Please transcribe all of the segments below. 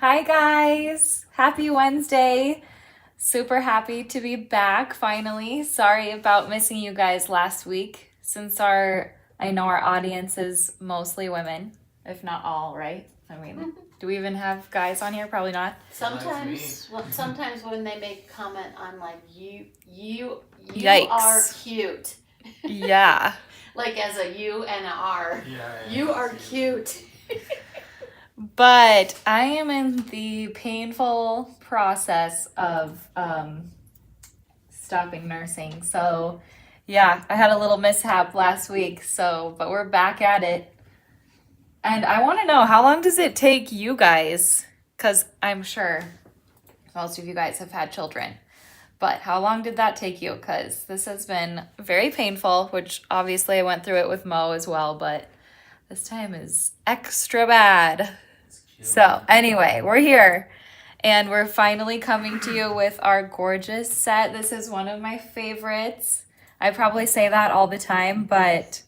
Hi guys! Happy Wednesday! Super happy to be back finally. Sorry about missing you guys last week since I know our audience is mostly women, if not all, right? I mean, do we even have guys on here? Probably not. Sometimes when they make a comment, I'm like, you Yikes. are cute. Yeah. Like as a U and an R. Yeah. You are cute. But I am in the painful process of stopping nursing. So, yeah, I had a little mishap last week. But we're back at it. And I want to know, how long does it take you guys? Because I'm sure most of you guys have had children. But how long did that take you? Because this has been very painful, which obviously I went through it with Mo as well, but this time is extra bad. So anyway, we're here and we're finally coming to you with our gorgeous set. This is one of my favorites. I probably say that all the time, but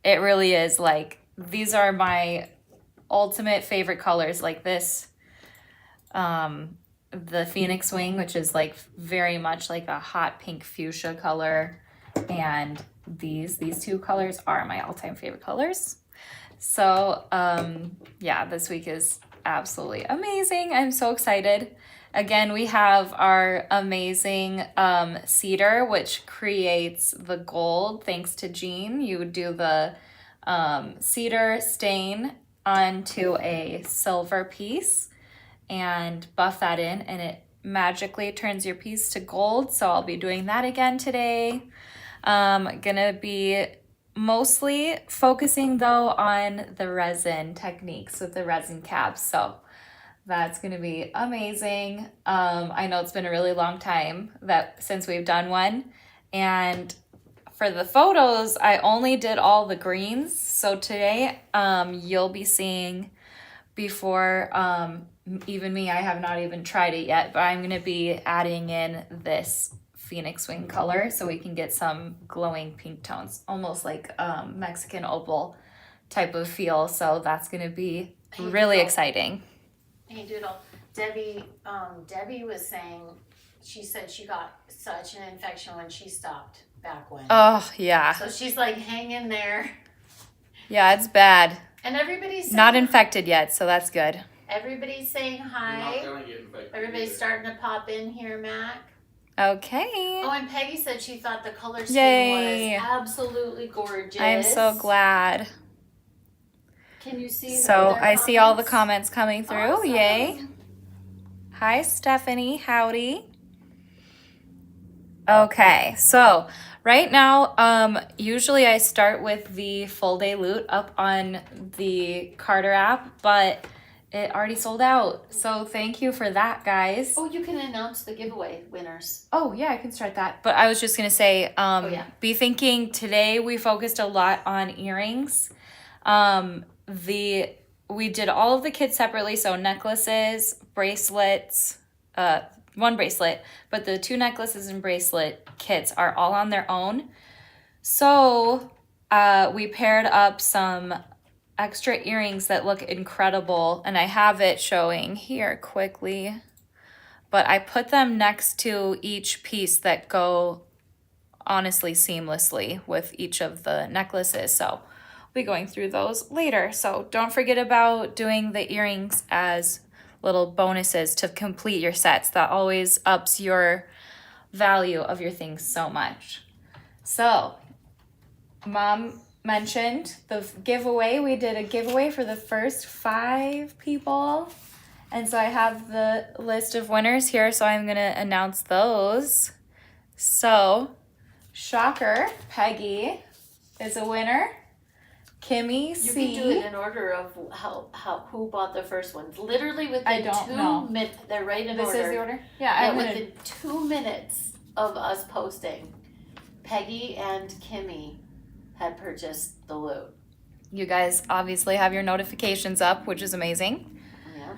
it really is. Like, these are my ultimate favorite colors, like this. The Phoenix Wing, which is like very much like a hot pink fuchsia color. And these two colors are my all-time favorite colors. So, yeah, this week is absolutely amazing. I'm so excited. Again, we have our amazing cedar, which creates the gold thanks to Jean. You would do the cedar stain onto a silver piece and buff that in, and it magically turns your piece to gold. So I'll be doing that again today. Gonna be mostly focusing though on the resin techniques with the resin caps. So that's gonna be amazing. I know it's been a really long time since we've done one. And for the photos, I only did all the greens. So today, you'll be seeing before even me, I have not even tried it yet, but I'm gonna be adding in this Phoenix Wing color so we can get some glowing pink tones, almost like Mexican opal type of feel. So that's gonna be really exciting. Hey Doodle, Debbie was saying, she said she got such an infection when she stopped back when. Oh yeah. So she's like, hang in there. Yeah, it's bad. And everybody's not infected yet, so that's good. Everybody's saying hi. You're not gonna get infected Everybody's either. starting to pop in here, Mac. Okay. Oh, and Peggy said she thought the color scheme Yay. was absolutely gorgeous. I'm so glad. Can you see? So I see all the comments coming through. Awesome. Yay. Hi, Stephanie. Howdy. Okay, so right now, usually I start with the full day loot up on the Carter app, but it already sold out. So thank you for that, guys. Oh, you can announce the giveaway winners. Oh, yeah, I can start that. But I was just going to say, be thinking today we focused a lot on earrings. We did all of the kits separately, so necklaces, bracelets, one bracelet, but the 2 necklaces and bracelet kits are all on their own. So we paired up some extra earrings that look incredible, and I have it showing here quickly, but I put them next to each piece that go honestly seamlessly with each of the necklaces. So I'll be going through those later. So don't forget about doing the earrings as little bonuses to complete your sets. That always ups your value of your things so much. So Mom mentioned the giveaway. We did a giveaway for the first 5 people. And so I have the list of winners here, so I'm going to announce those. So, shocker, Peggy is a winner. Kimmy C. You can do it in order of who bought the first one. Literally within 2 minutes. They're right in order. This is the order? Yeah, within 2 minutes of us posting, Peggy and Kimmy had purchased the loot. You guys obviously have your notifications up, which is amazing. Yeah.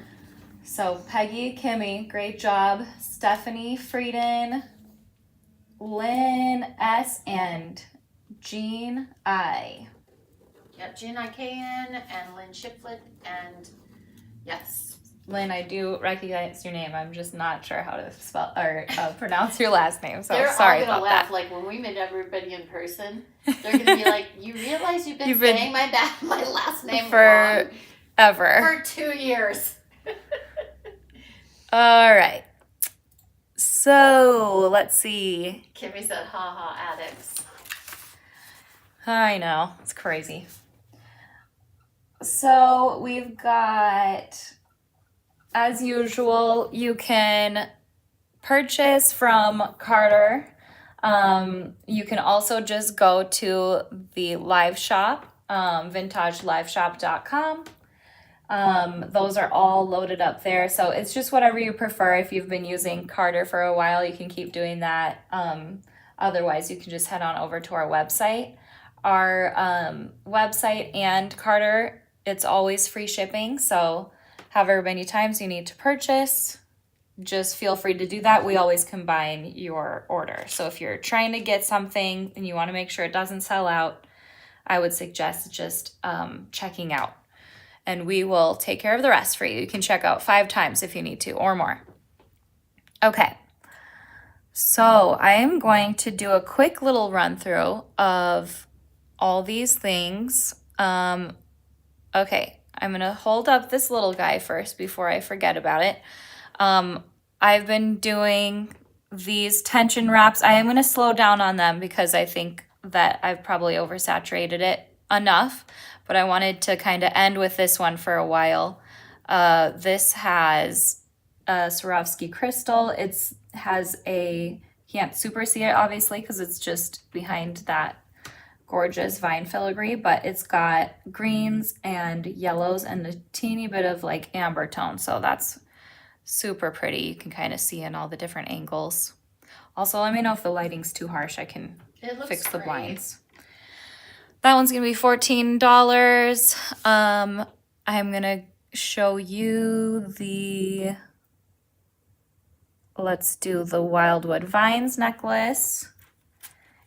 So Peggy, Kimmy, great job. Stephanie Frieden, Lynn S, and Jean I. Yep, Jean I. K. N. and Lynn Shiflett, and yes. Lynn, I do recognize your name. I'm just not sure how to spell or pronounce your last name. So They're sorry all gonna about laugh. that. Like when we meet everybody in person, they're gonna be like, "You realize you've been saying my last name wrong forever for 2 years." All right. So let's see. Kimmy said, "Ha ha, addicts." I know, it's crazy. So we've got, as usual, you can purchase from Carter. You can also just go to the live shop, vintageliveshop.com. Those are all loaded up there. So it's just whatever you prefer. If you've been using Carter for a while, you can keep doing that. Otherwise, you can just head on over to our website. Our website and Carter, it's always free shipping. So however many times you need to purchase, just feel free to do that. We always combine your order. So if you're trying to get something and you want to make sure it doesn't sell out, I would suggest just checking out. And we will take care of the rest for you. You can check out 5 times if you need to or more. Okay. So I am going to do a quick little run through of all these things. Okay, I'm going to hold up this little guy first before I forget about it. I've been doing these tension wraps. I am going to slow down on them because I think that I've probably oversaturated it enough, but I wanted to kind of end with this one for a while. This has a Swarovski crystal. It has can't super see it obviously because it's just behind that gorgeous vine filigree, but it's got greens and yellows and a teeny bit of like amber tone. So that's super pretty. You can kind of see in all the different angles. Also, let me know if the lighting's too harsh. I can fix the blinds. That one's gonna be $14. I'm gonna show you let's do the Wildwood Vines necklace.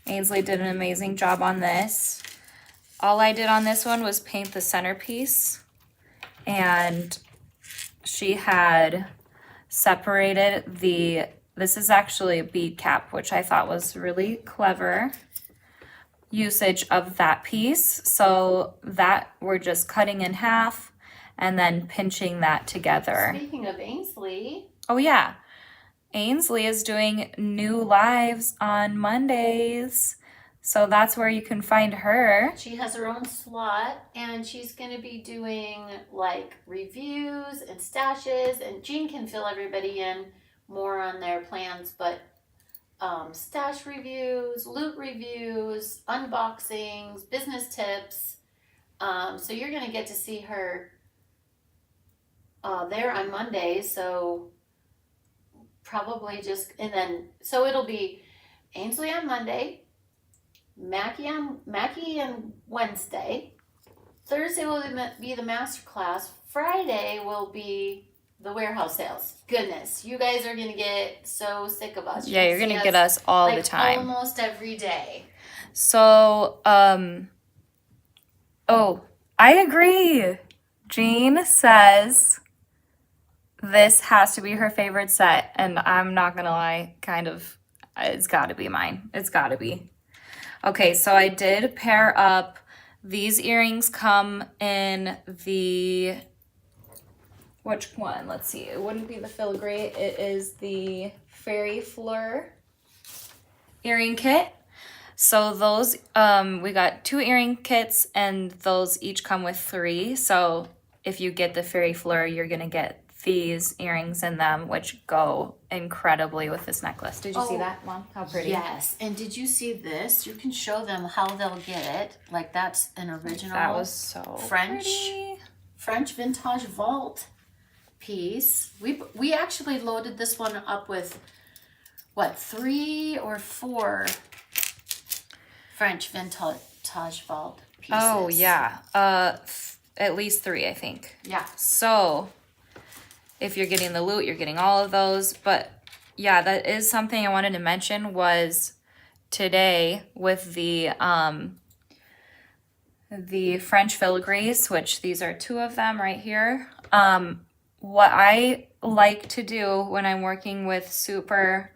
Ainsley did an amazing job on this. All I did on this one was paint the centerpiece, and she had separated this is actually a bead cap, which I thought was really clever usage of that piece. So that we're just cutting in half and then pinching that together. Speaking of Ainsley. Oh yeah. Ainsley is doing new lives on Mondays. So that's where you can find her. She has her own slot and she's going to be doing like reviews and stashes, and Jean can fill everybody in more on their plans, but stash reviews, loot reviews, unboxings, business tips. So you're going to get to see her there on Mondays. So probably just, and then, so it'll be Ainsley on Monday, Mackie on Wednesday, Thursday will be the master class, Friday will be the warehouse sales. Goodness, you guys are gonna get so sick of us. Yeah, you're gonna get us all like the time. Almost every day. So, oh, I agree. Jean says this has to be her favorite set, and I'm not gonna lie, kind of, it's gotta be mine. It's gotta be. Okay, so I did pair up, these earrings come in the, which one? Let's see, it wouldn't be the filigree, it is the Fairy Fleur earring kit. So those, we got 2 earring kits, and those each come with 3. So if you get the Fairy Fleur, you're gonna get these earrings in them, which go incredibly with this necklace. Did you see that, Mom? How pretty. Yes, and did you see this? You can show them how they'll get it. Like that's an original. That was so French vintage vault piece. We actually loaded this one up with what, 3 or 4 French vintage vault pieces. Oh yeah, at least 3, I think. Yeah. So if you're getting the loot, you're getting all of those. But yeah, that is something I wanted to mention was today with the French filigrees, which these are 2 of them right here. what I like to do when I'm working with super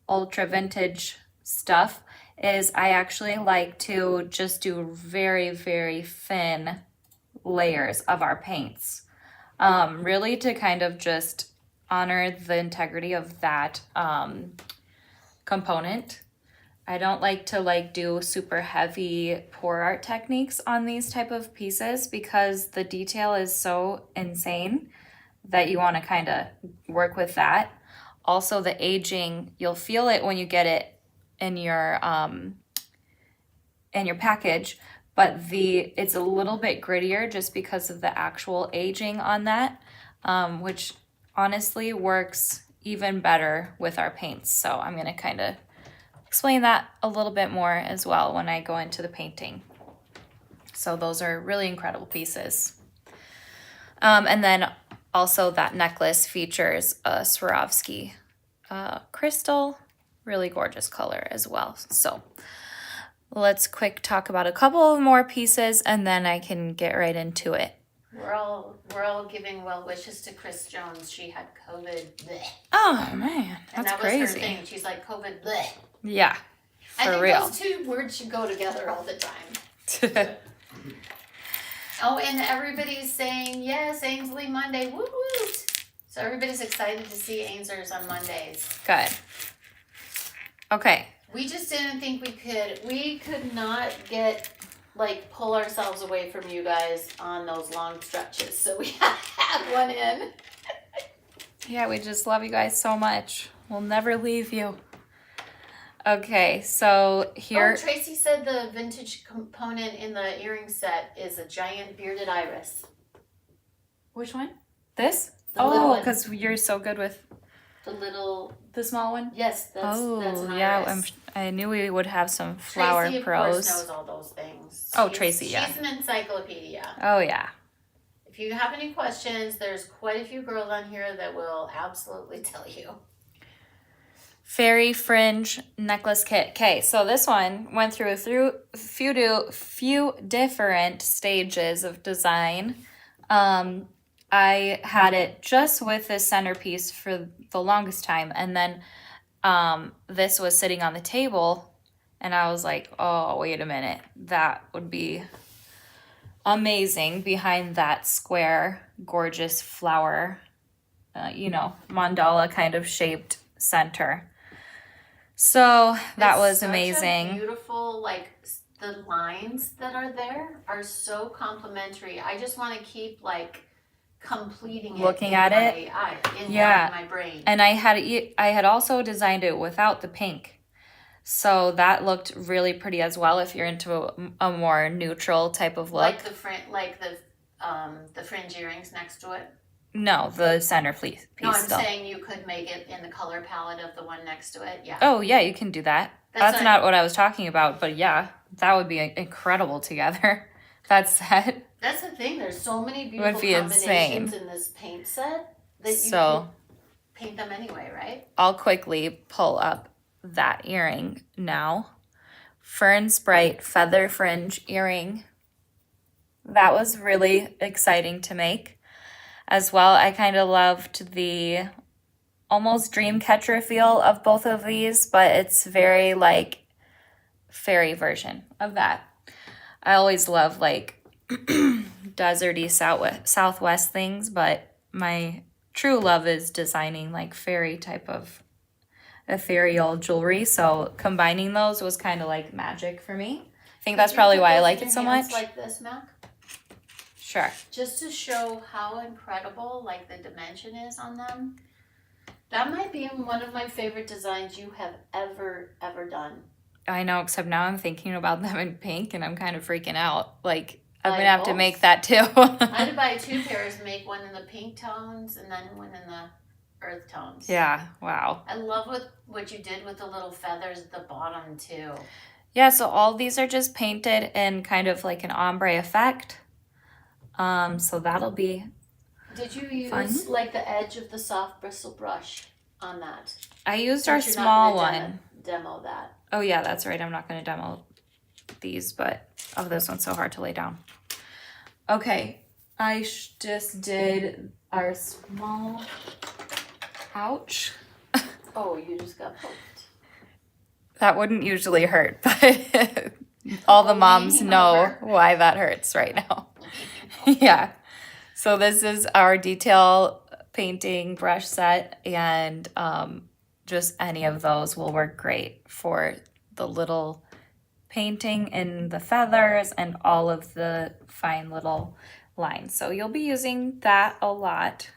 ultra vintage stuff is I actually like to just do very, very thin layers of our paints. Really to kind of just honor the integrity of that component. I don't like to like do super heavy pour art techniques on these type of pieces because the detail is so insane that you want to kind of work with that. Also the aging, you'll feel it when you get it in your package, but it's a little bit grittier just because of the actual aging on that, which honestly works even better with our paints. So I'm going to kind of explain that a little bit more as well when I go into the painting. So those are really incredible pieces. And then also that necklace features a Swarovski crystal, really gorgeous color as well. So let's quick talk about a couple of more pieces and then I can get right into it. We're all giving well wishes to Chris Jones. She had COVID. Bleh. Oh man, that's and that crazy. was her thing. She's like COVID. Bleh. Yeah, for I think real. those two words should go together all the time. Oh, and everybody's saying yes, Ainsley Monday. Woot woot. So everybody's excited to see Ainslers on Mondays. Good. Okay. We just didn't think we could not pull ourselves away from you guys on those long stretches. So we had one in. Yeah, we just love you guys so much. We'll never leave you. Okay, so here. Oh, Tracy said the vintage component in the earring set is a giant bearded iris. Which one? This? The little one. Because you're so good with the small one? Yes, that's an yeah, iris. I knew we would have some flower Tracy, pros. of course, knows all those things. Tracy, yeah. She's an encyclopedia. Oh, yeah. If you have any questions, there's quite a few girls on here that will absolutely tell you. Fairy fringe necklace kit. Okay, so this one went through a few different stages of design. I had it just with this centerpiece for the longest time, and then this was sitting on the table, and I was like, oh, wait a minute, that would be amazing behind that square, gorgeous flower, mandala kind of shaped center. So that was amazing. Beautiful, the lines that are there are so complimentary. I just want to keep completing it. Looking at it, in my brain. And I had also designed it without the pink, so that looked really pretty as well. If you're into a more neutral type of look, the fringe earrings next to it. No, the center piece. No, I'm saying you could make it in the color palette of the one next to it. Yeah. Oh, yeah, you can do that. That's not what I was talking about, but yeah, that would be incredible together. That set. That's the thing. There's so many beautiful combinations in this paint set that you can paint them anyway, right? I'll quickly pull up that earring now. Fern Sprite feather fringe earring. That was really exciting to make. As well, I kind of loved the almost dream catcher feel of both of these, but it's very fairy version of that. I always love deserty southwest things, but my true love is designing fairy type of ethereal jewelry. So combining those was kind of magic for me. I think that's probably why I like it so much. Like this, Mac? Sure. Just to show how incredible the dimension is on them. That might be one of my favorite designs you have ever done. I know, except now I'm thinking about them in pink and I'm kind of freaking out. I'm going to have to make that too. I had to buy 2 pairs, make one in the pink tones and then one in the earth tones. Yeah, wow. I love what you did with the little feathers at the bottom too. Yeah, so all these are just painted in kind of an ombre effect. So that'll be Did you use fun. The edge of the soft bristle brush on that? I used our small one. Demo that. Oh yeah, that's right. I'm not going to demo these, but this one's so hard to lay down. Okay, I just did our small, ouch. Oh, you just got poked. That wouldn't usually hurt, but all the moms Leaning know over. why that hurts right now. Yeah. So this is our detail painting brush set, and just any of those will work great for the little painting in the feathers and all of the fine little lines. So you'll be using that a lot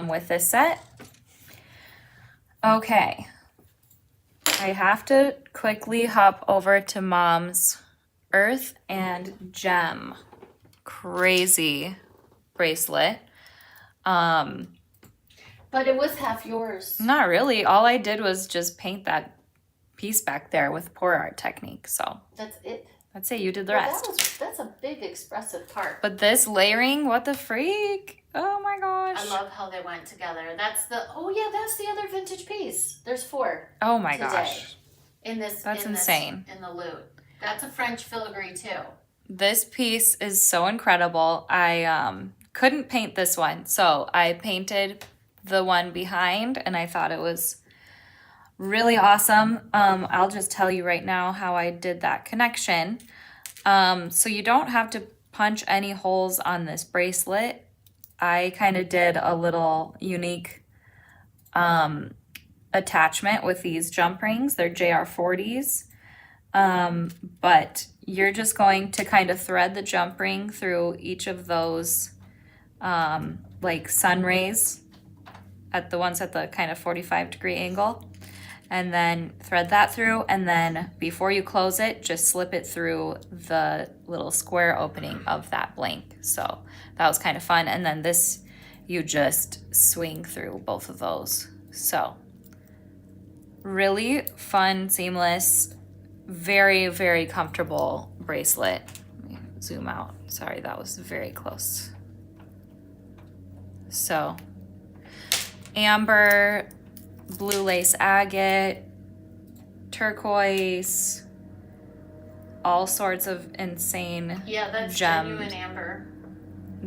with this set. Okay. I have to quickly hop over to Mom's Earth and Gem crazy bracelet. But it was half yours. Not really. All I did was just paint that piece back there with pour art technique. So That's it. I'd say you did the Well, rest. that's a big expressive part. But this layering, what the freak? Oh my gosh. I love how they went together. That's the other vintage piece. There's 4 Oh my today. Gosh. in this. That's in insane. This, in the loot. That's a French filigree too. This piece is so incredible. I couldn't paint this one, so I painted the one behind, and I thought it was really awesome. I'll just tell you right now how I did that connection. So you don't have to punch any holes on this bracelet. I kind of did a little unique attachment with these jump rings. They're JR40s. But you're just going to kind of thread the jump ring through each of those like sun rays at the ones at the kind of 45-degree angle, and then thread that through, and then before you close it, just slip it through the little square opening of that blank. So that was kind of fun. And then this, you just swing through both of those. So really fun, seamless, very, very comfortable bracelet. Let me zoom out. Sorry, that was very close. So amber, blue lace agate, turquoise, all sorts of insane Yeah, that's genuine amber.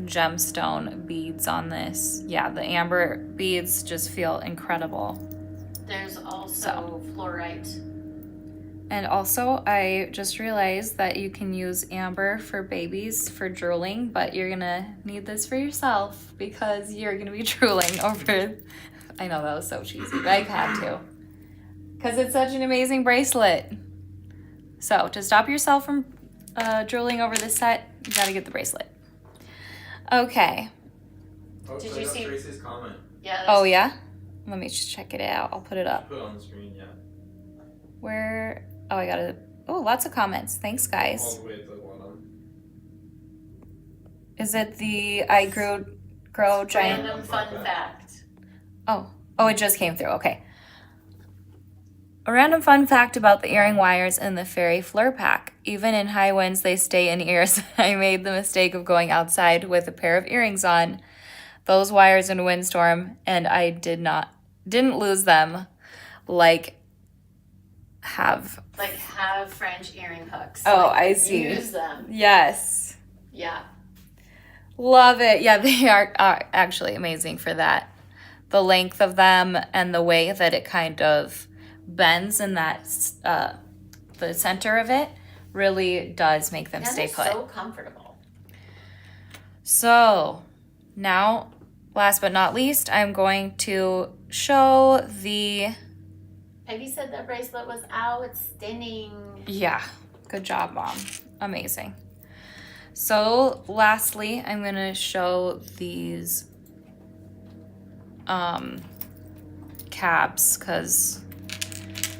gemstone beads on this. Yeah, the amber beads just feel incredible. There's also fluorite. And also, I just realized that you can use amber for babies for drooling, but you're gonna need this for yourself because you're gonna be drooling over. I know that was so cheesy, but I had to. Because it's such an amazing bracelet. So, to stop yourself from drooling over this set, you gotta get the bracelet. Okay. Oh, Did check you out see- Tracy's comment? Yeah. Oh, yeah? Let me just check it out. I'll put it up. Put it on the screen, yeah. Where? Oh, I gotta. Oh, lots of comments. Thanks, All guys. the way to the bottom. Is it the I grow giant? Random fun fact. Oh, it just came through. Okay. A random fun fact about the earring wires in the fairy fleur pack. Even in high winds, they stay in ears. I made the mistake of going outside with a pair of earrings on those wires in a windstorm, and I didn't lose them have French earring hooks. Oh, Like, I see. Use them. Yes. Yeah. Love it. Yeah, they are actually amazing for that. The length of them and the way that it kind of bends in that the center of it really does make them And stay they're put. so comfortable. So now, last but not least, I'm going to show the, Peggy said that bracelet was outstanding. yeah, good job, Mom. Amazing. So lastly, I'm going to show these cabs, because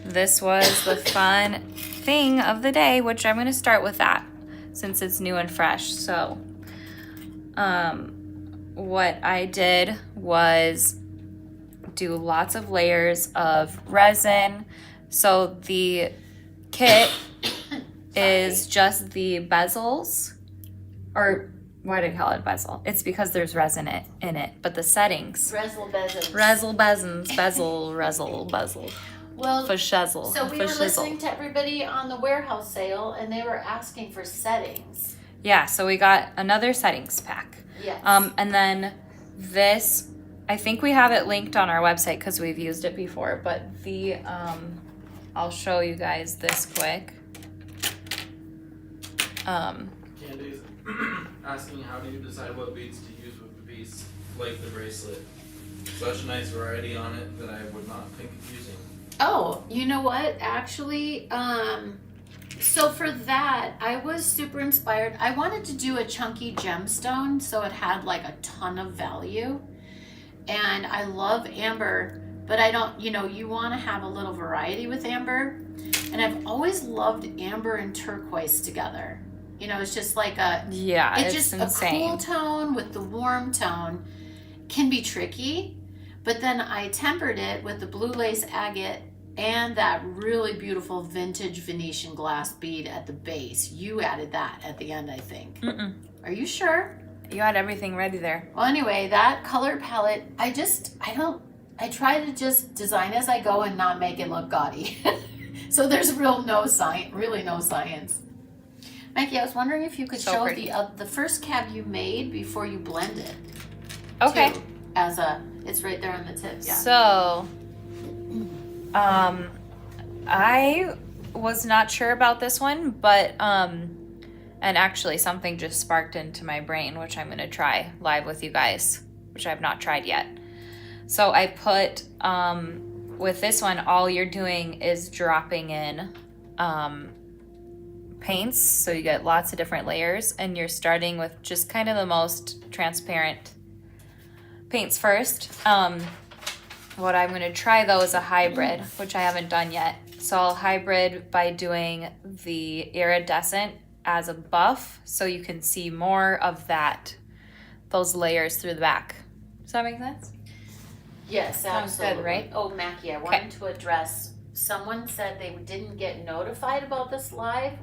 this was the fun thing of the day, which I'm going to start with that since it's new and fresh. So what I did was do lots of layers of resin. So the kit is just the bezels, or why did I call it bezel? It's because there's resin in it, but the settings. Rezel bezels. Rezel bezels, bezel, rezel, bezel, Well, fashizzle, so we were fashizzle. listening to everybody on the warehouse sale, and they were asking for settings. Yeah, so we got another settings pack. Yes. And then this, I think we have it linked on our website because we've used it before, but I'll show you guys this quick. Candy's asking, how do you decide what beads to use with the piece, like the bracelet? Such nice variety on it that I would not think of using. Oh, you know what? Actually, so for that, I was super inspired. I wanted to do a chunky gemstone so it had like a ton of value. And I love amber, but I don't, you want to have a little variety with amber. And I've always loved amber and turquoise together. It's just like it's just insane. A cool tone with the warm tone can be tricky. But then I tempered it with the blue lace agate and that really beautiful vintage Venetian glass bead at the base. You added that at the end, I think. Mm-mm. Are you sure? You had everything ready there. Well, anyway, that color palette, I try to just design as I go and not make it look gaudy. So there's really no science. Mikey, I was wondering if you could show the first cab you made before you blend it. Okay. Too, it's right there on the tip. Yeah. So, I was not sure about this one, but and actually something just sparked into my brain, which I'm gonna try live with you guys, which I've not tried yet. So I put with this one, all you're doing is dropping in paints, so you get lots of different layers, and you're starting with just kind of the most transparent paints first. What I'm going to try though is a hybrid, which I haven't done yet. So I'll hybrid by doing the iridescent as a buff, so you can see more of those layers through the back. Does that make sense? Yes, Sounds absolutely. good, right? Oh, Mackie, I wanted to address, someone said they didn't get notified about this live.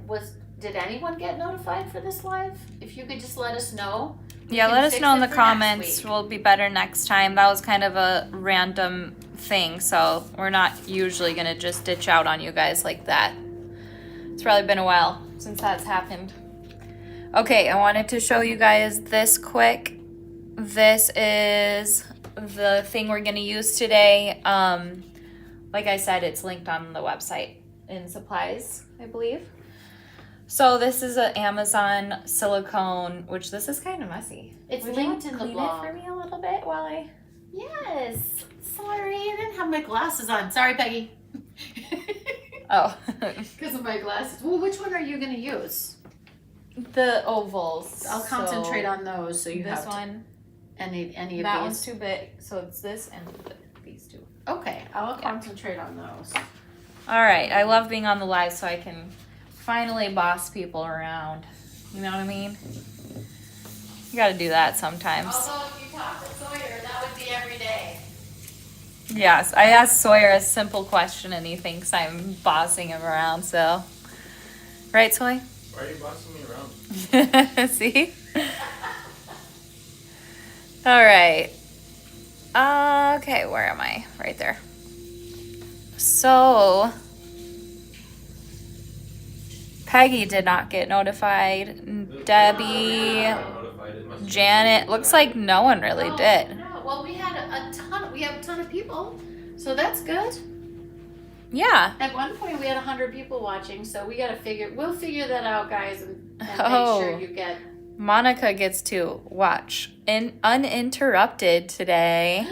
Did anyone get notified for this live? If you could just let us know. Yeah, let us know in the comments. We'll be better next time. That was kind of a random thing, so we're not usually gonna just ditch out on you guys like that. It's probably been a while since that's happened. Okay, I wanted to show you guys this quick. This is the thing we're gonna use today. Like I said, it's linked on the website in supplies, I believe. So this is an Amazon silicone, which this is kind of messy. It's Would you linked in the clean blog. it for me a little bit while I... Yes. Sorry, I didn't have my glasses on. Sorry, Peggy. Oh. Because of my glasses. Well, which one are you going to use? The ovals. I'll concentrate on those so you this have one. Any of these. That one's too big, so it's this and these two. Okay, I'll concentrate on those. All right, I love being on the live so I can finally boss people around. You know what I mean? You gotta do that sometimes. Although if you talk to Sawyer, that would be every day. Yes, I asked Sawyer a simple question and he thinks I'm bossing him around, so. Right, Sawyer? Why are you bossing me around? See? All right. Okay, where am I? Right there. So, Peggy did not get notified. Debbie, Janet, looks like no one really did. No. Well, we had we have a ton of people, so that's good. Yeah. At one point, we had 100 people watching, so we'll figure that out, guys, and make sure you get. Monica gets to watch uninterrupted today.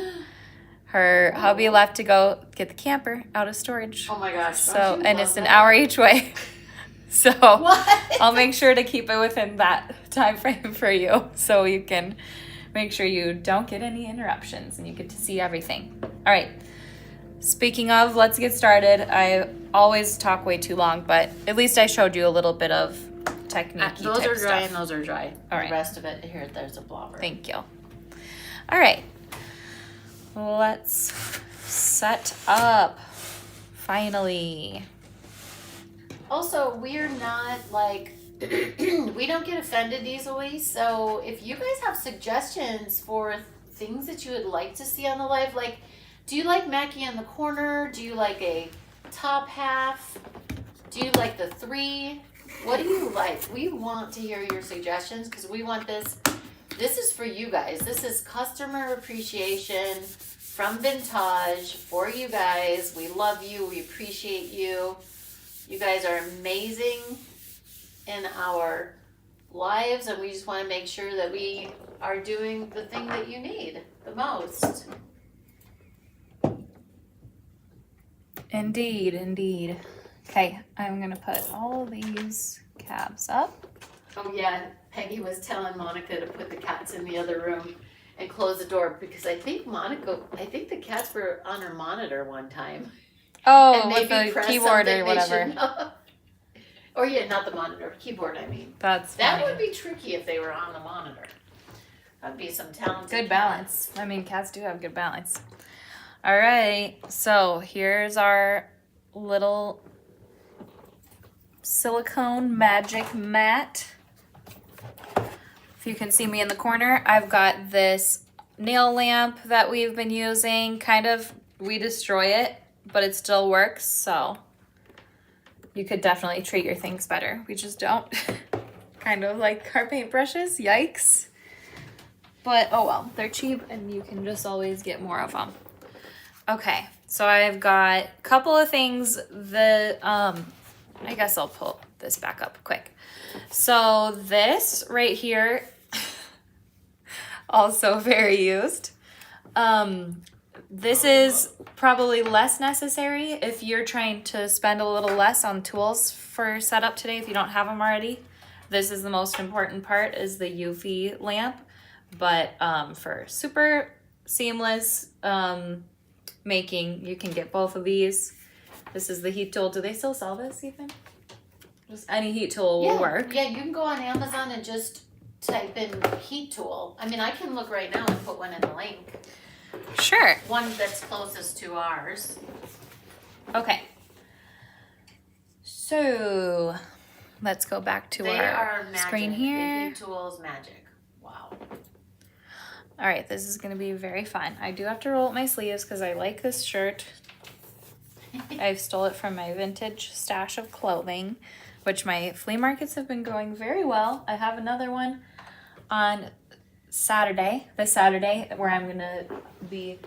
Her hubby left to go get the camper out of storage. Oh my gosh. So, and it's an hour each way. So What? I'll make sure to keep it within that time frame for you so you can make sure you don't get any interruptions and you get to see everything. All right. Speaking of, let's get started. I always talk way too long, but at least I showed you a little bit of technique. Those are dry and those are dry. All right. The rest of it, there's a blobber. Thank you. All right. Let's set up. Finally. Also, we're not like, we don't get offended easily. So if you guys have suggestions for things that you would like to see on the live, like, do you like Mackie in the corner? Do you like a top half? Do you like the 3? What do you like? We want to hear your suggestions because we want this this is for you guys. This is customer appreciation from Vintage for you guys. We love you. We appreciate you. You guys are amazing in our lives, and we just want to make sure that we are doing the thing that you need the most. Indeed, indeed. Okay, I'm gonna put all of these cabs up. Oh yeah, Peggy was telling Monica to put the cats in the other room and close the door because I think the cats were on her monitor one time. Oh, And with maybe the press keyboard something or they whatever. shouldn't have. Or yeah, not the monitor, keyboard I mean. That's That funny. would be tricky if they were on the monitor. That'd be some talented. Good balance. I mean, cats do have good balance. All right, so here's our little silicone magic mat. If you can see me in the corner, I've got this nail lamp that we've been using. We destroy it, but it still works, so you could definitely treat your things better. We just don't. Kind of like our paintbrushes, yikes. But oh well, they're cheap and you can just always get more of them. Okay, so I've got a couple of things that, I guess I'll pull this back up quick. So this right here, also very used. This is probably less necessary if you're trying to spend a little less on tools for setup today if you don't have them already. This is the most important part, is the UV lamp. But for super seamless making, you can get both of these. This is the heat tool. Do they still sell this even? Just any heat tool will work. Yeah, you can go on Amazon and just type in heat tool. I mean, I can look right now and put one in the link. Sure. One that's closest to ours. Okay. So let's go back to They our are magic. screen The here. heat tool is magic. Wow. All right, this is going to be very fun. I do have to roll up my sleeves because I like this shirt. I've stole it from my vintage stash of clothing, which my flea markets have been going very well. I have another one on this Saturday, where I'm going to be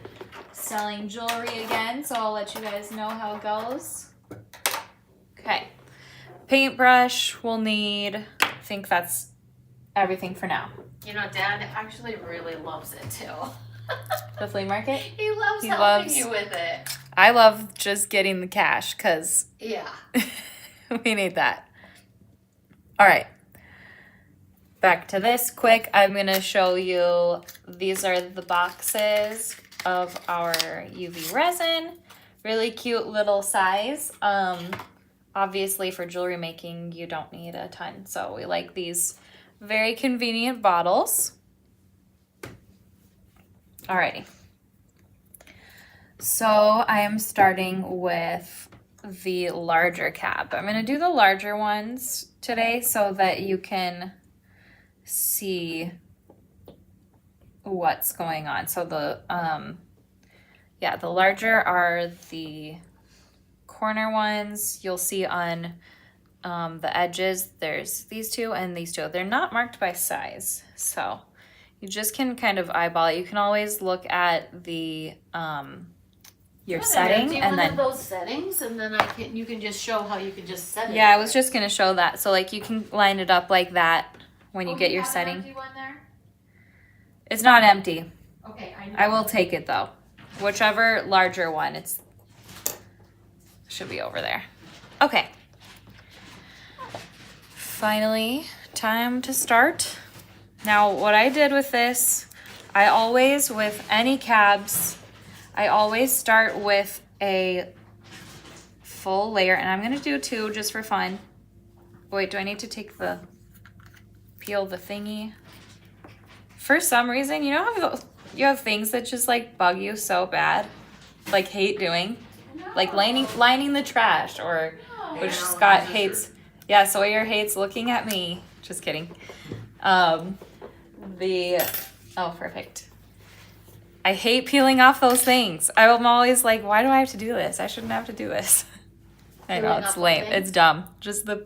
selling jewelry again, so I'll let you guys know how it goes. Okay, paintbrush we'll need. I think that's everything for now. You know, Dad actually really loves it too. The flea market? He loves He helping loves- you with it. I love just getting the cash because Yeah. we need that. All right. Back to this quick. I'm going to show you, these are the boxes of our UV resin. Really cute little size. Obviously for jewelry making, you don't need a ton. So we like these very convenient bottles. Alrighty. So I am starting with the larger cab. I'm going to do the larger ones today so that you can see what's going on. So the larger are the corner ones. You'll see on the edges, there's these two and these two. They're not marked by size, so you just can kind of eyeball it. You can always look at the your setting Do you and one then of those settings, and then you can just show how you can just set it. yeah, I was just gonna show that. So like you can line it up like that when you get your have an setting. empty one there? It's not empty. Okay, I know. I will take it though. Whichever larger one, it's should be over there. Okay. Finally, time to start. Now, what I did with this, I always, with any cabs, I always start with a full layer, and I'm gonna do two just for fun. Wait, do I need to peel the thingy? For some reason, you know how you have things that just like bug you so bad, like hate doing, like lining the trash, or which Scott hates. Yeah, Sawyer hates looking at me. Just kidding. Oh, perfect. I hate peeling off those things. I'm always like, why do I have to do this? I shouldn't have to do this. I know, Peeling it's off the lame. thing? It's dumb. Just the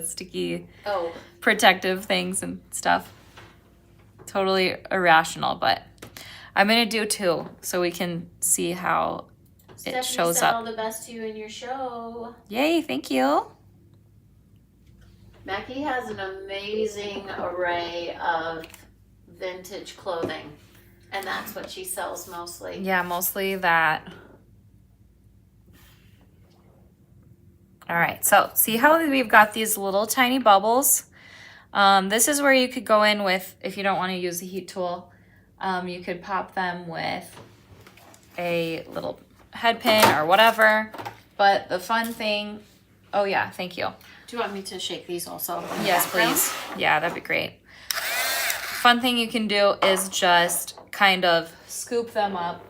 sticky Oh, protective things and stuff. totally irrational, but I'm gonna do 2 so we can see how it shows sent up. all the best to you in your show. Yay, thank you. Mackie has an amazing array of vintage clothing, and that's what she sells mostly. Yeah, mostly that. All right, so see how we've got these little tiny bubbles? This is where you could go in with, if you don't want to use the heat tool, you could pop them with a little head pin or whatever. But the fun thing, oh yeah, thank you. Do you want me to shake these also? Yes, please. Yeah, that'd be great. Fun thing you can do is just kind of scoop them up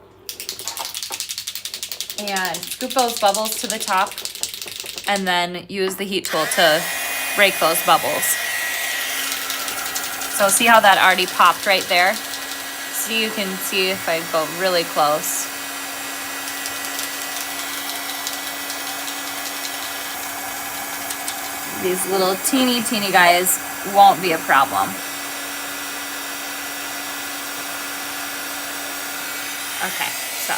and scoop those bubbles to the top and then use the heat tool to break those bubbles. So see how that already popped right there? See, you can see if I go really close. These little teeny guys won't be a problem. Okay, so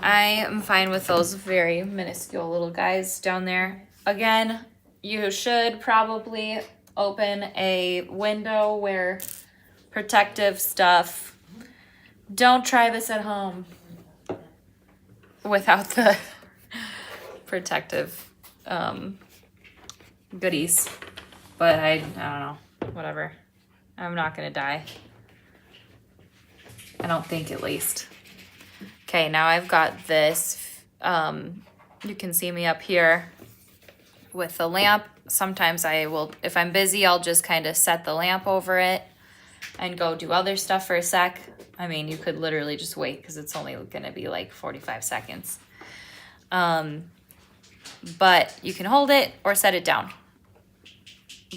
I am fine with those very minuscule little guys down there. Again, you should probably open a window where protective stuff. Don't try this at home without the protective goodies, but I don't know, whatever. I'm not gonna die. I don't think, at least. Okay, now I've got this, you can see me up here with the lamp. Sometimes I will, if I'm busy, I'll just kind of set the lamp over it and go do other stuff for a sec. I mean, you could literally just wait because it's only gonna be like 45 seconds. But you can hold it or set it down.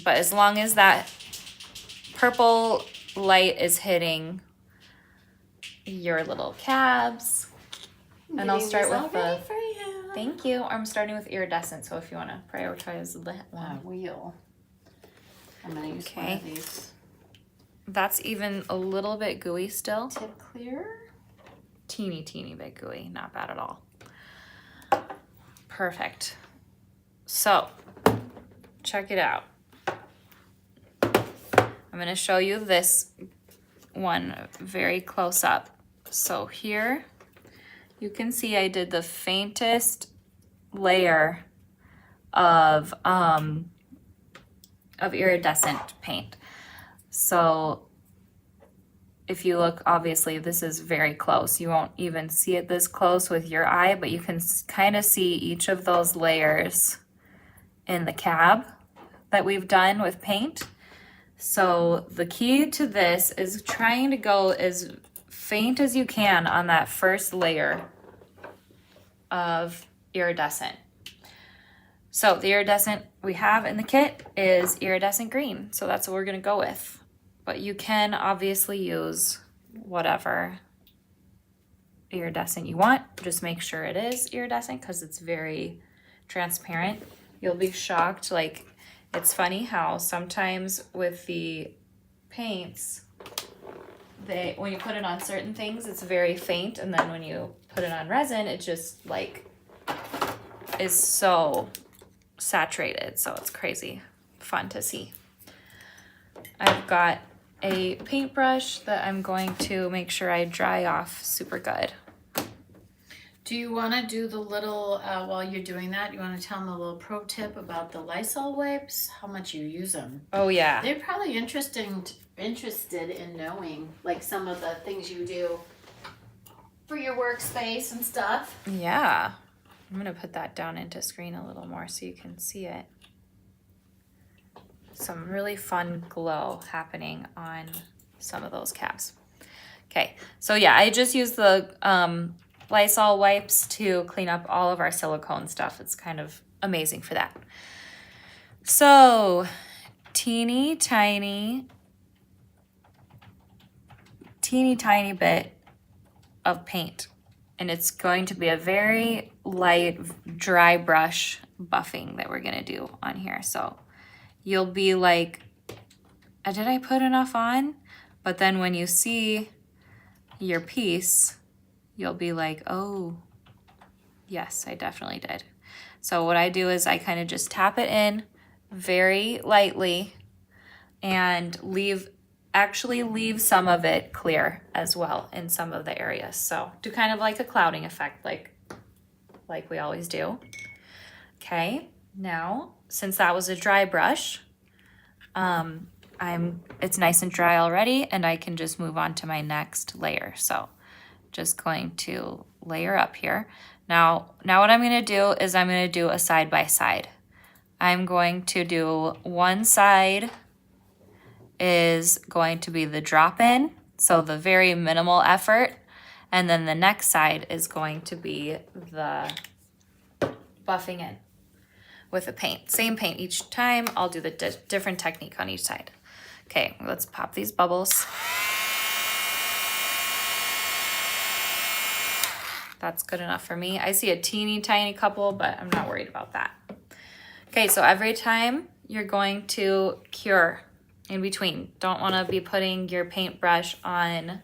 But as long as that purple light is hitting your little cabs, and I'll start with the, for you. thank you. I'm starting with iridescent, so if you want to prioritize that one. Wheel. I'm gonna use one Okay. of these. That's even a little bit gooey still. Tip clear. Teeny bit gooey, not bad at all. Perfect. So, check it out. I'm gonna show you this one very close up. So here, you can see I did the faintest layer of iridescent paint. So if you look, obviously this is very close. You won't even see it this close with your eye, but you can kind of see each of those layers in the cab that we've done with paint. So the key to this is trying to go as faint as you can on that first layer of iridescent. So the iridescent we have in the kit is iridescent green. So that's what we're gonna go with. But you can obviously use whatever iridescent you want. Just make sure it is iridescent because it's very transparent. You'll be shocked. Like, it's funny how sometimes with the paints, when you put it on certain things, it's very faint, and then when you put it on resin, it just like is so saturated. So it's crazy fun to see. I've got a paintbrush that I'm going to make sure I dry off super good. Do you want to do the little, while you're doing that, you want to tell them a little pro tip about the Lysol wipes, how much you use them? Oh yeah. They're probably interested in knowing, like, some of the things you do for your workspace and stuff. Yeah. I'm gonna put that down into screen a little more so you can see it. Some really fun glow happening on some of those cabs. Okay, so yeah, I just use the Lysol wipes to clean up all of our silicone stuff. It's kind of amazing for that. So, teeny tiny bit of paint. And it's going to be a very light, dry brush buffing that we're gonna do on here. So you'll be like, did I put enough on? But then when you see your piece, you'll be like, oh, yes, I definitely did. So what I do is I kind of just tap it in very lightly and actually leave some of it clear as well in some of the areas. So do kind of like a clouding effect, like we always do. Okay, now since that was a dry brush, it's nice and dry already, and I can just move on to my next layer. So just going to layer up here. Now what I'm gonna do is I'm gonna do a side by side. I'm going to do one side is going to be the drop in, so the very minimal effort, and then the next side is going to be the buffing in with the paint. Same paint each time. I'll do the different technique on each side. Okay, let's pop these bubbles. That's good enough for me. I see a teeny tiny couple, but I'm not worried about that. Okay, so every time you're going to cure in between. Don't want to be putting your paintbrush on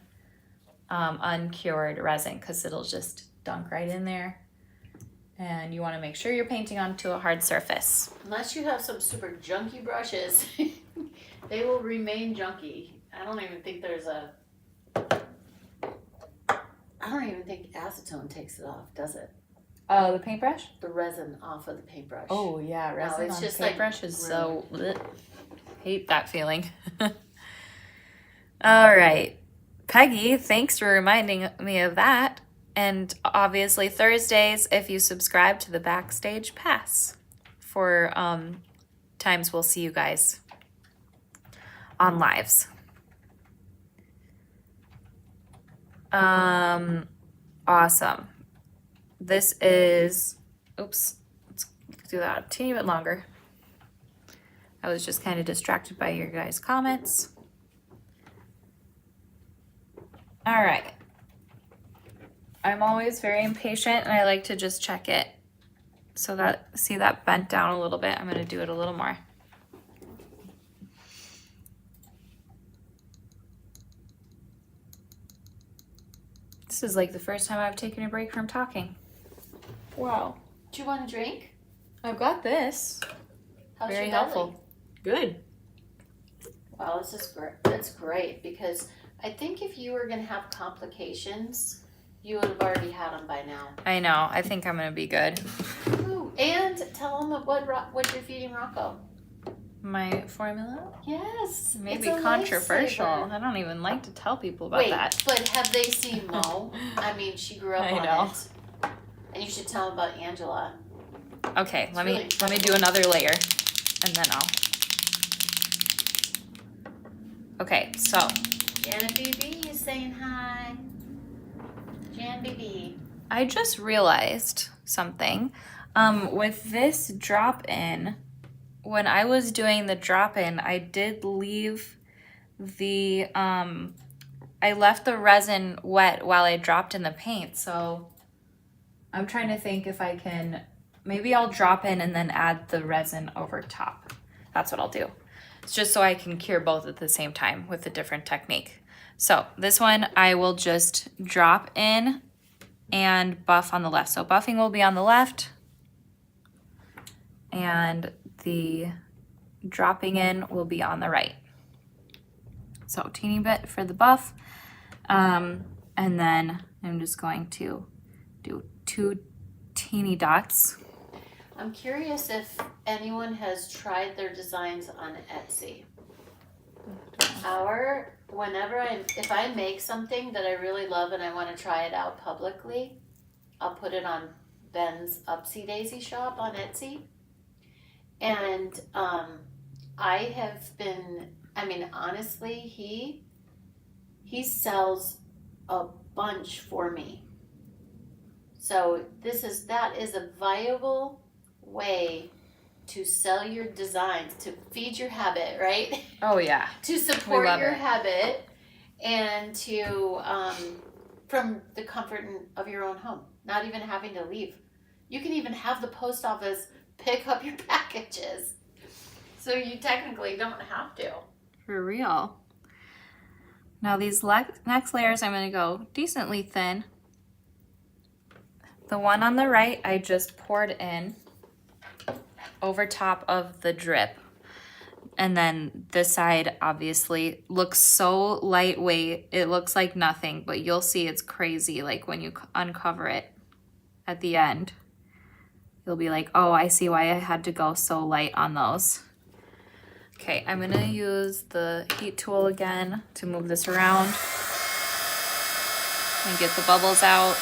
uncured resin because it'll just dunk right in there. And you want to make sure you're painting onto a hard surface. Unless you have some super junky brushes, they will remain junky. I don't even think acetone takes it off, does it? Oh, the paintbrush? The resin off of the paintbrush. Oh yeah, resin it's on just paintbrush like is so bleh. Hate that feeling. All right, Peggy, thanks for reminding me of that. And obviously Thursdays, if you subscribe to the Backstage Pass for times we'll see you guys on lives. Awesome. This is, oops, let's do that a teeny bit longer. I was just kind of distracted by your guys' comments. All right. I'm always very impatient and I like to just check it. So that, see that bent down a little bit? I'm gonna do it a little more. This is like the first time I've taken a break from talking. Wow. Do you want a drink? I've got this. How's Very your belly? helpful. Good. Wow, this is great. That's great because I think if you were going to have complications, you would have already had them by now. I know. I think I'm gonna be good. Ooh, and tell them what you're feeding Rocco. My formula? Yes. Maybe it's a controversial. lifesaver. I don't even like to tell people about Wait, that. but have they seen Mo? I mean, she grew up I on know. it. And you should tell them about Angela. Okay, let really me do another layer and then I'll. Okay, so Janet BB is saying hi. Jan BB. I just realized something. With this drop in, when I was doing the drop in, I did leave the I left the resin wet while I dropped in the paint. So I'm trying to think if I can, maybe I'll drop in and then add the resin over top. That's what I'll do. It's just so I can cure both at the same time with a different technique. So this one I will just drop in and buff on the left. So buffing will be on the left and the dropping in will be on the right. So teeny bit for the buff. And then I'm just going to do 2 teeny dots. I'm curious if anyone has tried their designs on Etsy. If I make something that I really love and I want to try it out publicly, I'll put it on Ben's Upsy Daisy shop on Etsy. And honestly, he sells a bunch for me. So that is a viable way to sell your designs, to feed your habit, right? Oh yeah. To support love your it. habit and to from the comfort of your own home, not even having to leave. You can even have the post office pick up your packages. So you technically don't have to. For real. Now these next layers, I'm gonna go decently thin. The one on the right, I just poured in over top of the drip. And then this side obviously looks so lightweight. It looks like nothing, but you'll see it's crazy. Like when you uncover it at the end, you'll be like, oh, I see why I had to go so light on those. Okay, I'm gonna use the heat tool again to move this around and get the bubbles out.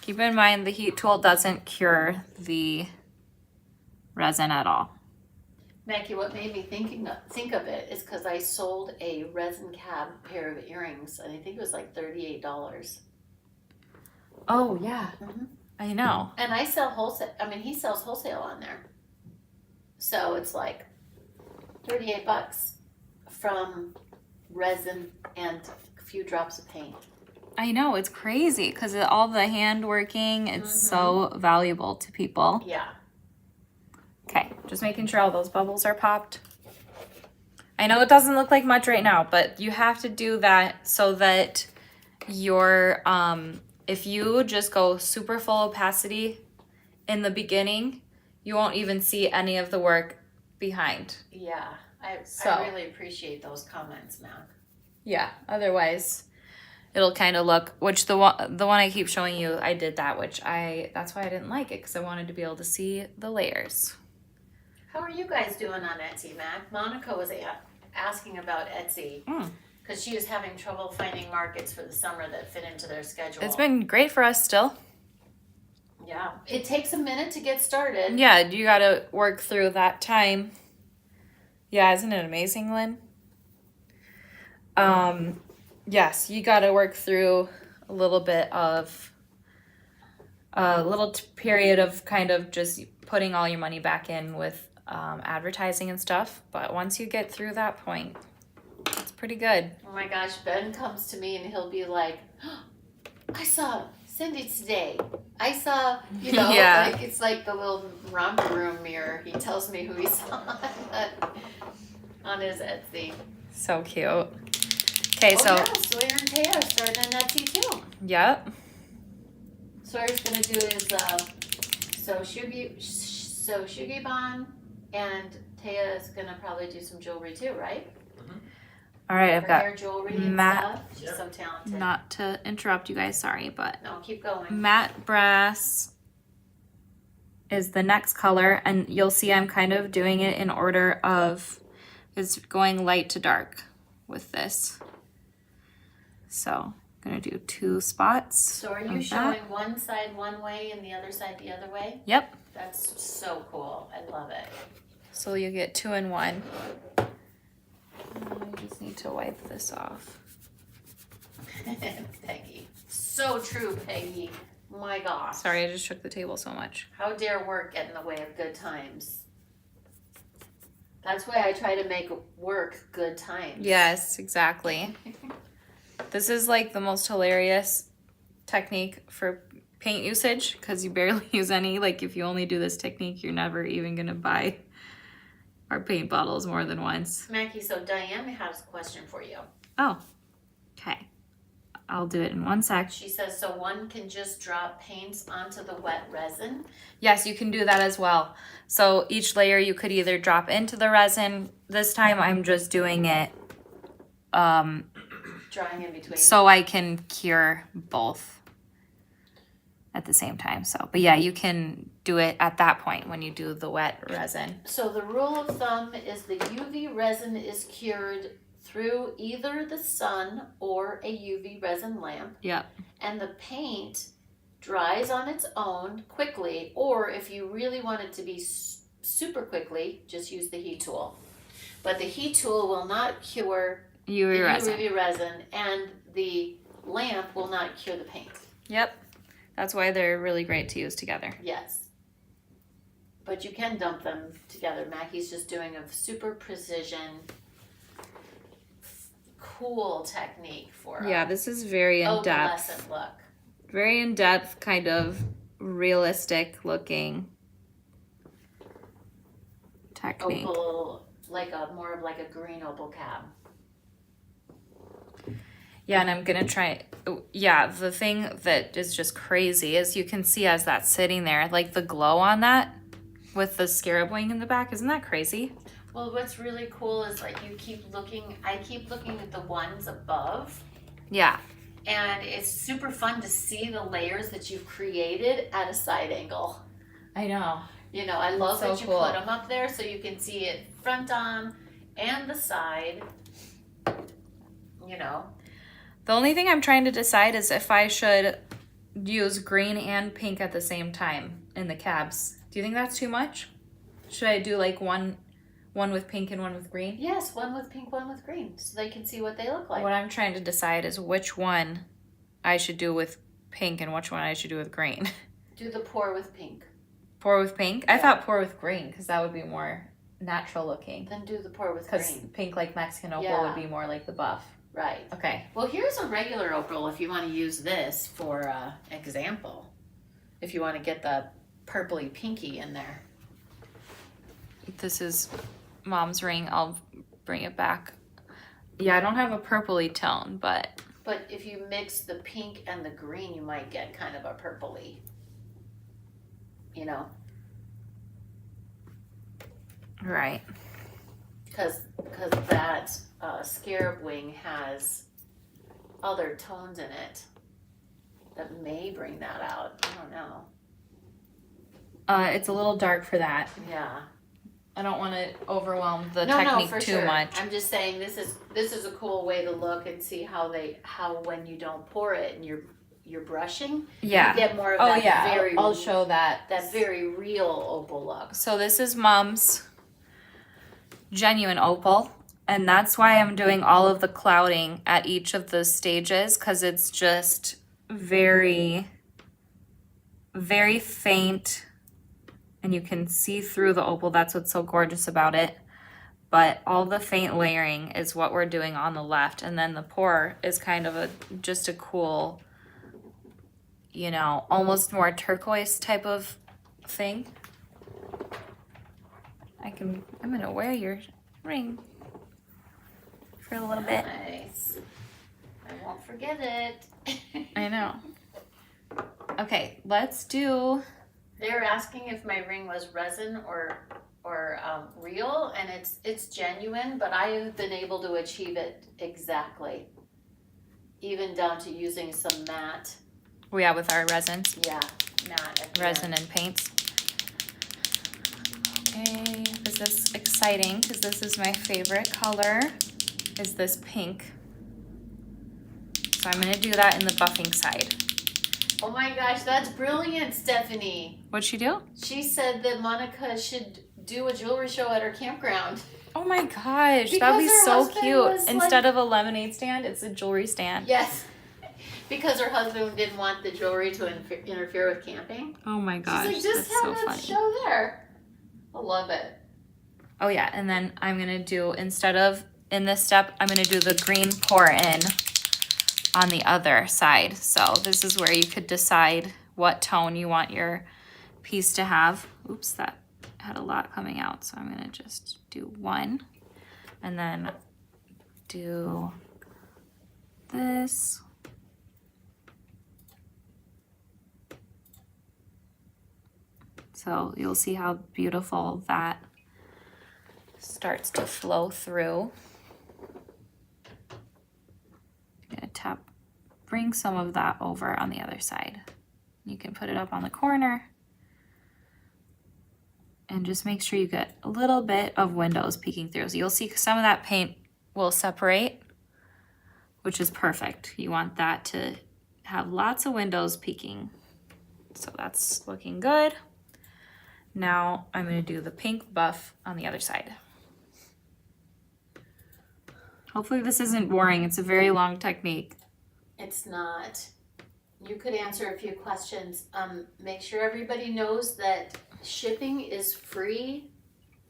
Keep in mind the heat tool doesn't cure the resin at all. Mackie, what made me think of it is because I sold a resin cab pair of earrings, and I think it was like $38. Oh yeah, Mhm. I know. And I sell wholesale. I mean, he sells wholesale on there, so it's like $38 from resin and a few drops of paint. I know, it's crazy because all the hand working, it's so valuable to people. Yeah. Okay, just making sure all those bubbles are popped. I know it doesn't look like much right now, but you have to do that so that your, if you just go super full opacity in the beginning, you won't even see any of the work behind. Yeah. I really appreciate those comments, Mac. Yeah, otherwise it'll kind of look, which the one I keep showing you, I did that, that's why I didn't like it, because I wanted to be able to see the layers. How are you guys doing on Etsy, Mac? Monica was asking about Etsy because she was having trouble finding markets for the summer that fit into their schedule. It's been great for us still. Yeah. It takes a minute to get started. Yeah, you got to work through that time. Yeah, isn't it amazing, Lynn? Yes, you got to work through a little bit of period of kind of just putting all your money back in with advertising and stuff. But once you get through that point, it's pretty good. Oh my gosh, Ben comes to me and he'll be like, oh, I saw Cindy today. I saw, Yeah. like it's like the little romper room mirror. He tells me who he saw on his Etsy. So cute. Okay, so yeah, Sawyer and Taya are starting on Etsy too. Yep. Sawyer's gonna do his Shugi-ban, and Taya is gonna probably do some jewelry too, right? All right, I've Her got hair jewelry and matte. stuff. She's so talented. Not to interrupt you guys, sorry, but No, keep going. matte brass is the next color, and you'll see I'm kind of doing it in order of, it's going light to dark with this. So I'm gonna do 2 spots. So are you showing one side one way and the other side the other way? Yep. That's so cool. I love it. So you get 2 in 1. I just need to wipe this off. Peggy. So true, Peggy. My gosh. Sorry, I just shook the table so much. How dare work get in the way of good times? That's why I try to make work good times. Yes, exactly. This is like the most hilarious technique for paint usage because you barely use any. Like if you only do this technique, you're never even gonna buy our paint bottles more than once. Mackie, so Diane has a question for you. Oh, okay. I'll do it in 1 sec. She says, so one can just drop paints onto the wet resin? Yes, you can do that as well. So each layer you could either drop into the resin. This time I'm just doing it Drawing in between. so I can cure both at the same time. So, but yeah, you can do it at that point when you do the wet resin. So the rule of thumb is the UV resin is cured through either the sun or a UV resin lamp. Yep. And the paint dries on its own quickly, or if you really want it to be super quickly, just use the heat tool. But the heat tool will not cure UV resin. UV resin, and the lamp will not cure the paint. Yep. That's why they're really great to use together. Yes. But you can dump them together. Mackie's just doing a super precision, cool technique for Yeah, this is very in-depth. opalescent look. Very in-depth, kind of realistic looking technique. Opal like a more of like a green opal cab. Yeah, and I'm gonna try. Yeah, the thing that is just crazy is you can see as that's sitting there, like the glow on that with the scarab wing in the back. Isn't that crazy? Well, what's really cool is like I keep looking at the ones above, Yeah. and it's super fun to see the layers that you've created at a side angle. I know. You know, I love So that you cool. put them up there so you can see it front on and the side. You know, The only thing I'm trying to decide is if I should use green and pink at the same time in the cabs. Do you think that's too much? Should I do like one with pink and one with green? yes, one with pink, one with green, so they can see what they look like. What I'm trying to decide is which one I should do with pink and which one I should do with green. Do the pour with pink. Pour with pink? I thought pour with green because that would be more natural looking. Then do the pour with Because green. pink like Mexican opal Yeah. would be more like the buff. Right. Okay. Well, here's a regular opal if you want to use this for example. If you want to get the purpley pinky in there. This is Mom's ring. I'll bring it back. Yeah, I don't have a purpley tone, but But if you mix the pink and the green, you might get kind of a purpley. You know, right. because that scarab wing has other tones in it that may bring that out. I don't know. It's a little dark for that. Yeah. I don't want to overwhelm the No, technique for too sure. much. I'm just saying this is a cool way to look and see how when you don't pour it and you're brushing, Yeah. you get more of Oh that yeah. very I'll show that. that very real opal look. So this is Mom's genuine opal, and that's why I'm doing all of the clouding at each of the stages, because it's just very, very faint, and you can see through the opal. That's what's so gorgeous about it. But all the faint layering is what we're doing on the left, and then the pour is kind of just a cool, you know, almost more turquoise type of thing. I'm gonna wear your ring for a little bit. Nice. I won't forget it. I know. Okay, let's do. They're asking if my ring was resin or real, and it's genuine, but I have been able to achieve it exactly, even down to using some matte. Yeah, with our resins, Yeah, matte. At the resin end. and paints. Okay, this is exciting because this is my favorite color. Is this pink? So I'm gonna do that in the buffing side. Oh my gosh, that's brilliant, Stephanie. What'd she do? She said that Monica should do a jewelry show at her campground. Oh my gosh, Because that'd be her so husband cute. was Instead like- of a lemonade stand, it's a jewelry stand. Yes. Because her husband didn't want the jewelry to interfere with camping. Oh my gosh, She's like, just that's have so that funny. show there. I love it. Oh yeah, and then I'm gonna do, instead of in this step, I'm gonna do the green pour in on the other side. So this is where you could decide what tone you want your piece to have. Oops, that had a lot coming out. So I'm gonna just do one and then do this. So you'll see how beautiful that starts to flow through. I'm gonna tap, bring some of that over on the other side. You can put it up on the corner and just make sure you get a little bit of windows peeking through. So you'll see some of that paint will separate, which is perfect. You want that to have lots of windows peeking. So that's looking good. Now I'm gonna do the pink buff on the other side. Hopefully this isn't boring. It's a very long technique. It's not. You could answer a few questions. Make sure everybody knows that shipping is free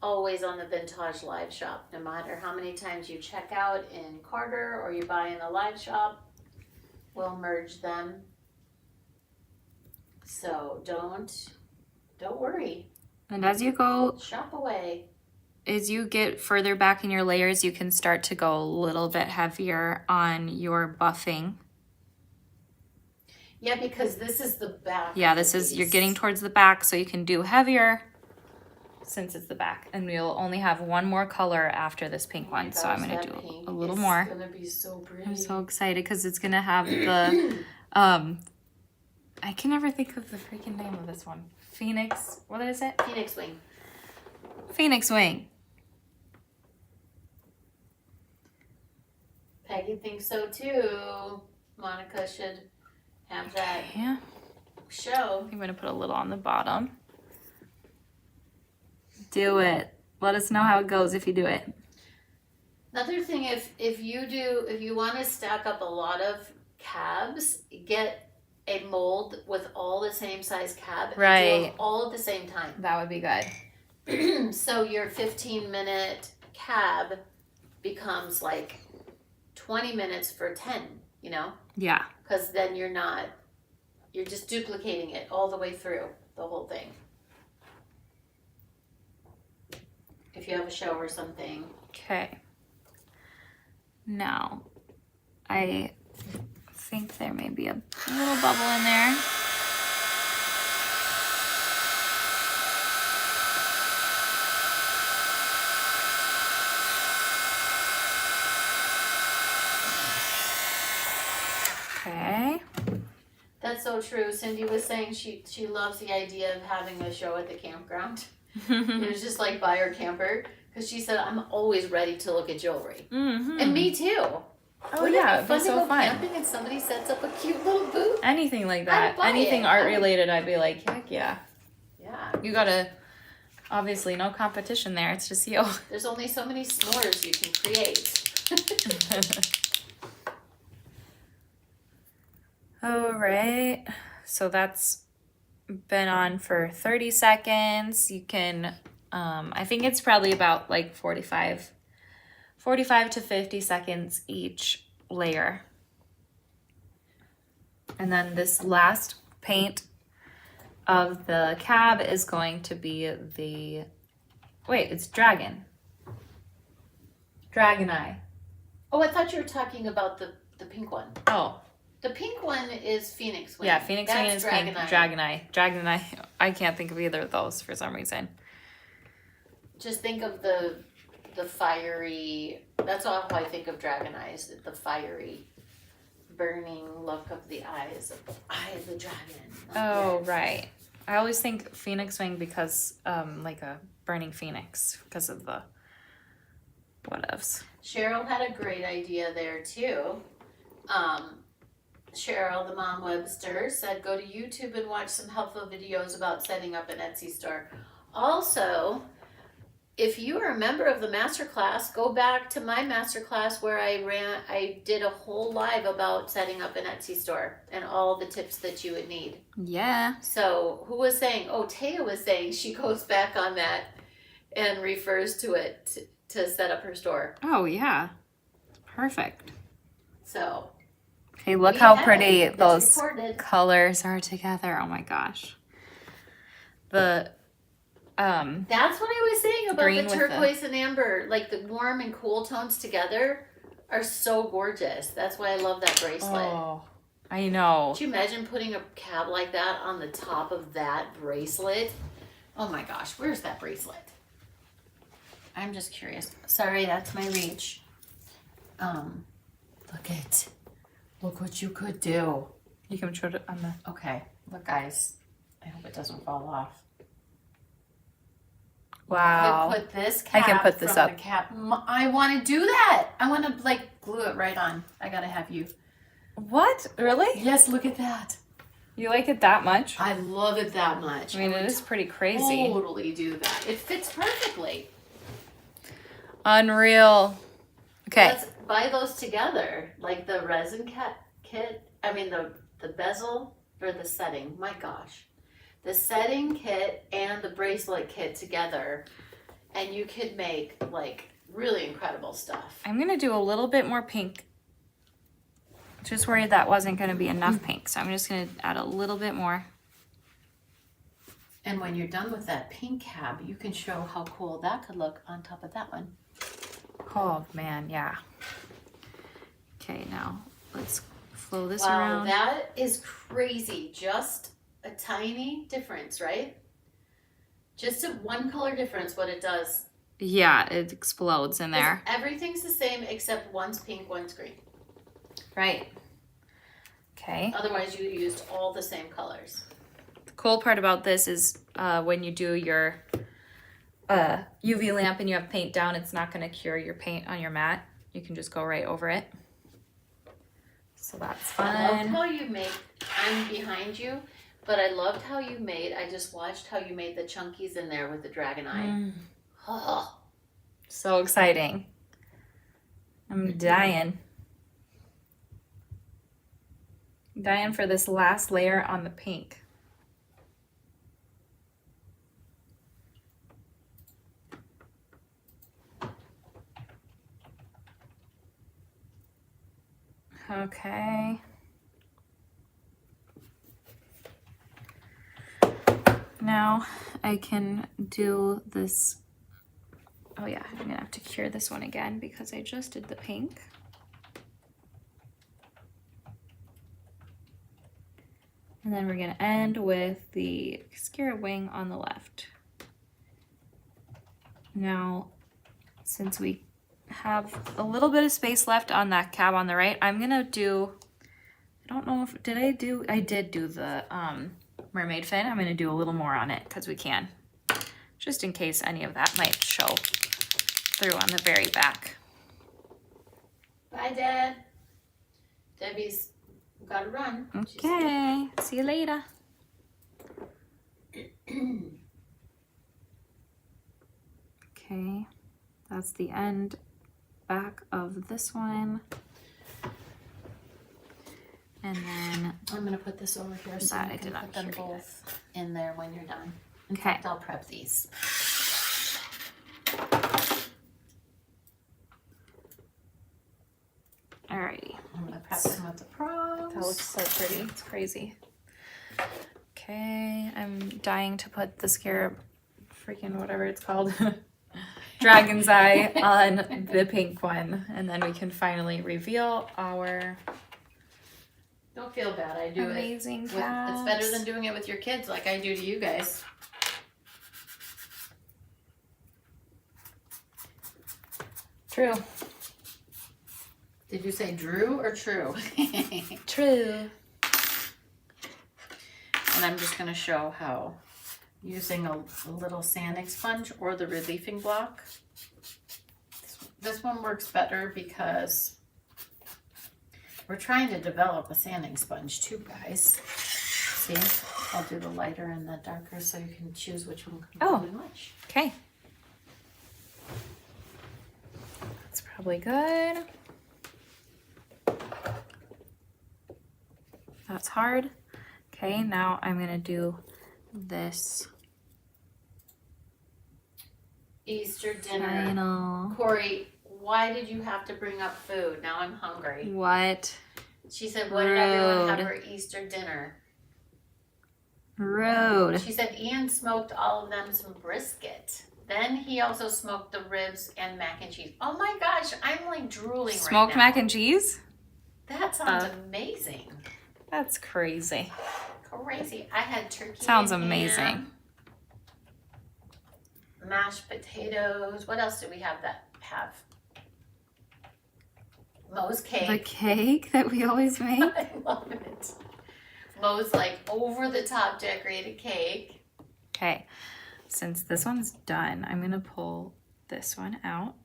always on the Vintage Live Shop. No matter how many times you check out in Carter or you buy in the live shop, we'll merge them. So don't worry. And as you go Shop away. as you get further back in your layers, you can start to go a little bit heavier on your buffing. Yeah, because this is the back. Yeah, of the this is, you're piece. getting towards the back, so you can do heavier since it's the back. And we'll only have one more color after this pink Oh my one, so I'm gosh, gonna that do pink a little is more. gonna be so pretty. I'm so excited because it's gonna have the, I can never think of the freaking name of this one. Phoenix, what is it? Phoenix wing. Phoenix wing. Peggy thinks so too. Monica should have that Yeah, show. I'm gonna put a little on the bottom. Do it. Let us know how it goes if you do it. Another thing, if you want to stack up a lot of cabs, get a mold with all the same size cab. And do Right. them all at the same time. That would be good. So your 15-minute cab becomes like 20 minutes for 10, you know? Yeah. Because then you're just duplicating it all the way through the whole thing. If you have a show or something. Okay. Now, I think there may be a little bubble in there. Okay. That's so true. Cindy was saying she loves the idea of having a show at the campground. It was just like buy her camper. Because she said, I'm always ready to look at jewelry. Mm-hmm. And me too. Oh Wouldn't yeah, it it'd be be fun so to go fun. camping and somebody sets up a cute little booth? Anything like I'd that. buy Anything it. art I would- related, I'd be like, heck yeah. Yeah. You gotta, obviously no competition there, it's just you. There's only so many s'mores you can create. All right, so that's been on for 30 seconds. You can, I think it's probably about like 45 to 50 seconds each layer. And then this last paint of the cab is going to be the, wait, it's dragon. Dragon eye. Oh, I thought you were talking about the pink one. Oh, The pink one is Phoenix Wing. yeah, Phoenix Wing That's is pink. Dragon Eye. Dragon eye. Dragon eye. I can't think of either of those for some reason. Just think of the fiery, that's all how I think of Dragon Eyes, the fiery, burning look of the eyes of the dragon. Oh, right. I always think Phoenix Wing because, like a burning phoenix because of the whatevs. Cheryl had a great idea there too. Cheryl, the mom Webster, said go to YouTube and watch some helpful videos about setting up an Etsy store. Also, if you are a member of the masterclass, go back to my masterclass where I did a whole live about setting up an Etsy store and all the tips that you would need. Yeah. So who was saying, oh, Taya was saying she goes back on that and refers to it to set up her store. Oh, yeah. Perfect. So Okay, look we how have pretty it. It's those recorded. colors are together. Oh my gosh. The, That's what I was saying about Green the with the- turquoise and amber. Like the warm and cool tones together are so gorgeous. That's why I love that bracelet. oh, I know. Could you imagine putting a cab like that on the top of that bracelet? Oh my gosh, where's that bracelet? I'm just curious. Sorry, that's my reach. Look what you could do. You can show it on the, Okay, look guys. I hope it doesn't fall off. wow. I put this I cap can put this from up. the cap. I want to do that. I want to like glue it right on. I gotta have you. What? Really? Yes, look at that. You like it that much? I love it that much. I mean, it would is pretty crazy. Totally do that. It fits perfectly. Unreal. Okay. Let's buy those together, like the resin kit. I mean the bezel or the setting. My gosh, the setting kit and the bracelet kit together, and you could make like really incredible stuff. I'm going to do a little bit more pink. Just worried that wasn't going to be enough pink. So I'm just going to add a little bit more. And when you're done with that pink cab, you can show how cool that could look on top of that one. Oh man, yeah. Okay, now let's flow this Wow, around. that is crazy. Just a tiny difference, right? Just a one color difference, what it does. Yeah, it explodes in there. Everything's the same except one's pink, one's green. Right. Okay. Otherwise, you used all the same colors. The cool part about this is when you do your UV lamp and you have paint down, it's not going to cure your paint on your mat. You can just go right over it. So that's fun. I loved how you made, I'm behind you, but I loved how you made, I just watched how you made the chunkies in there with the dragon eye. Oh. So exciting. I'm dying. Dying for this last layer on the pink. Okay. Now I can do this. Oh yeah, I'm gonna have to cure this one again because I just did the pink. And then we're gonna end with the scarab wing on the left. Now, since we have a little bit of space left on that cab on the right, I'm gonna do, I don't know if, I did do the mermaid fin. I'm gonna do a little more on it because we can, just in case any of that might show through on the very back. Bye, Dad. Debbie's gotta run. Okay, see you later. Okay, that's the end back of this one. And then I'm gonna put this over here so That you I can did not put them hear you. both in there when you're done. In Okay. fact, I'll prep these. alrighty. I'm gonna prep them with the prongs. That looks so pretty. It's crazy. Okay, I'm dying to put the scarab, freaking whatever it's called, dragon's eye on the pink one. And then we can finally reveal our Don't feel bad. I do amazing it. cabs. It's better than doing it with your kids like I do to you guys. True. Did you say Drew or True? True. And I'm just going to show how using a little sanding sponge or the reliefing block. This one works better because we're trying to develop a sanding sponge too, guys. See, I'll do the lighter and the darker so you can choose which one Oh. you much. Okay. That's probably good. That's hard. Okay, now I'm gonna do this Easter dinner. final. Corey, why did you have to bring up food? Now I'm hungry. What? She said, when did everyone have Rude. her Easter dinner? Rude. She said Ian smoked all of them some brisket. Then he also smoked the ribs and mac and cheese. Oh my gosh, I'm like drooling Smoked right now. mac and cheese? That sounds amazing. That's crazy. Crazy. I had turkey. Sounds and amazing. ham, mashed potatoes. What else do we have that have? Moe's cake. The cake that we always make? I love it. Moe's like over the top decorated cake. Okay, since this one's done, I'm gonna pull this one out.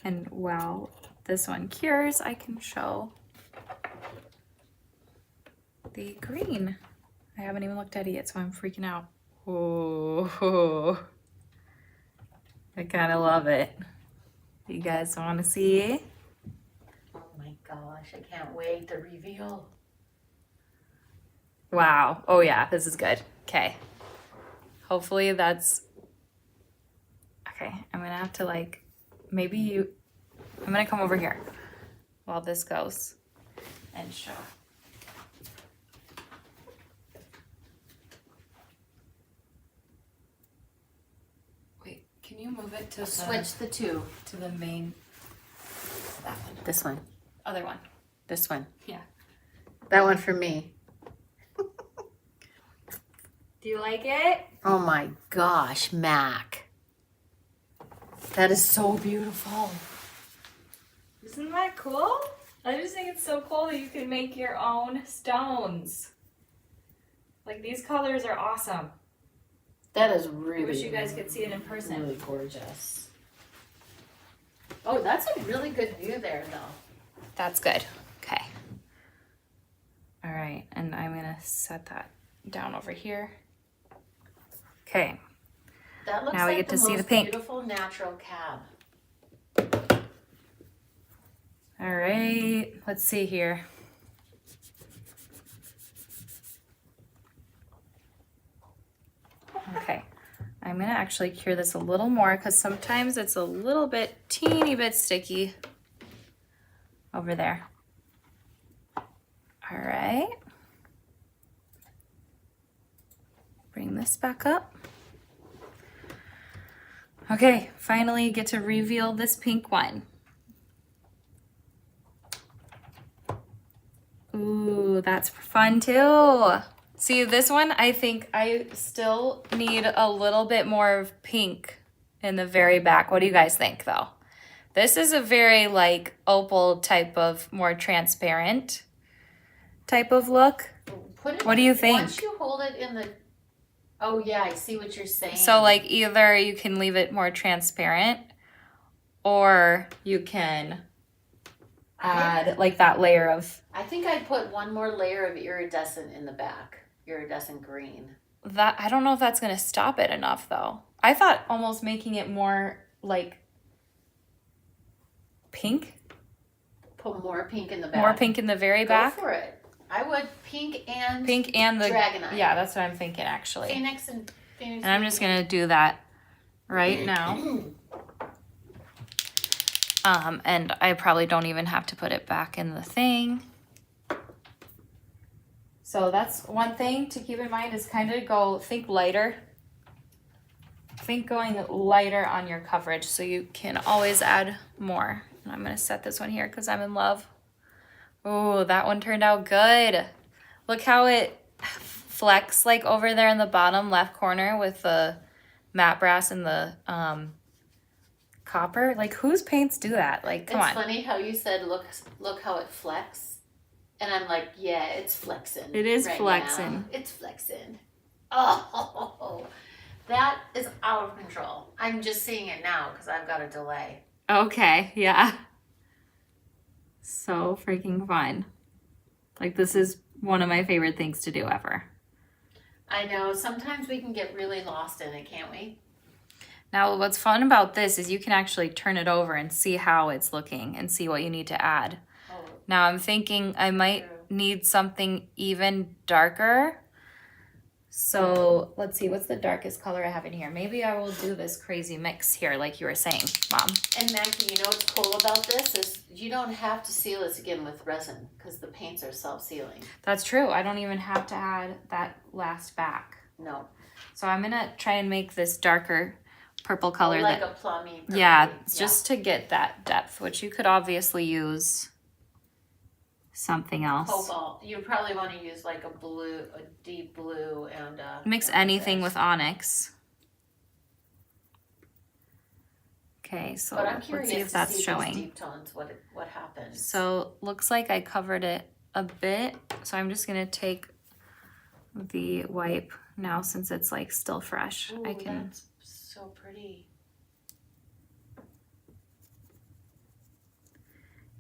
And while this one cures, I can show the green. I haven't even looked at it yet, so I'm freaking out. Oh, I kind of love it. You guys want to see? Oh my gosh, I can't wait to reveal. Wow. Oh yeah, this is good. Okay. Hopefully that's... Okay, I'm gonna have to like, I'm gonna come over here while this goes and show. Can you move it to Switch the two. to the main? That one. This one. Other one. This one. Yeah. That one for me. Do you like it? Oh my gosh, Mac. That is so beautiful. Isn't that cool? I just think it's so cool that you can make your own stones. Like these colors are awesome. That is I really, wish you guys could see it in person. really gorgeous. Oh, that's a really good view there, though. That's good. Okay. All right, and I'm gonna set that down over here. Okay. That looks Now we like get to the see the most pink. beautiful natural cab. All right, let's see here. Okay, I'm gonna actually cure this a little more because sometimes it's a little bit, teeny bit sticky over there. All right. Bring this back up. Okay, finally get to reveal this pink one. Ooh, that's fun too. See, this one, I think I still need a little bit more of pink in the very back. What do you guys think though? This is a very like opal type of more transparent type of look. What do you think? Once you hold it in the... Oh, yeah, I see what you're saying. So like either you can leave it more transparent or you can add like that layer of... I think I'd put one more layer of iridescent in the back. Iridescent green. That, I don't know if that's going to stop it enough though. I thought almost making it more like pink. Put more pink in the back. More pink in the very back. Go for it. I would pink and The Dragonite. Yeah, that's what I'm thinking actually. Phoenix and Phoenix. And I'm just going to do that right now. And I probably don't even have to put it back in the thing. So that's one thing to keep in mind is kind of think lighter. Think going lighter on your coverage so you can always add more. And I'm going to set this one here because I'm in love. Oh, that one turned out good. Look how it flecks like over there in the bottom left corner with the matte brass and the copper. Like whose paints do that? Like, come on. It's funny how you said, look how it flex. And I'm like, yeah, it's flexing. It is right flexing. now. It's flexing. Oh, that is out of control. I'm just seeing it now because I've got a delay. Okay, yeah. So freaking fun. Like this is one of my favorite things to do ever. I know. Sometimes we can get really lost in it, can't we? Now what's fun about this is you can actually turn it over and see how it's looking and see what you need to add. Oh, Now I'm thinking I might true. need something even darker. So let's see, what's the darkest color I have in here? Maybe I will do this crazy mix here like you were saying, Mom. And Maggie, you know what's cool about this is you don't have to seal this again with resin because the paints are self-sealing. That's true. I don't even have to add that last back. No. So I'm gonna try and make this darker purple color. Like that, a plummy. yeah, just to get that depth, which you could obviously use something else. Cobalt. You probably want to use like a blue, a deep blue, and Mix anything with onyx. Okay, so But I'm let's curious see if to that's see showing. these deep tones. What happens? So looks like I covered it a bit. So I'm just gonna take the wipe now since it's like still fresh. Ooh, I can. That's so pretty.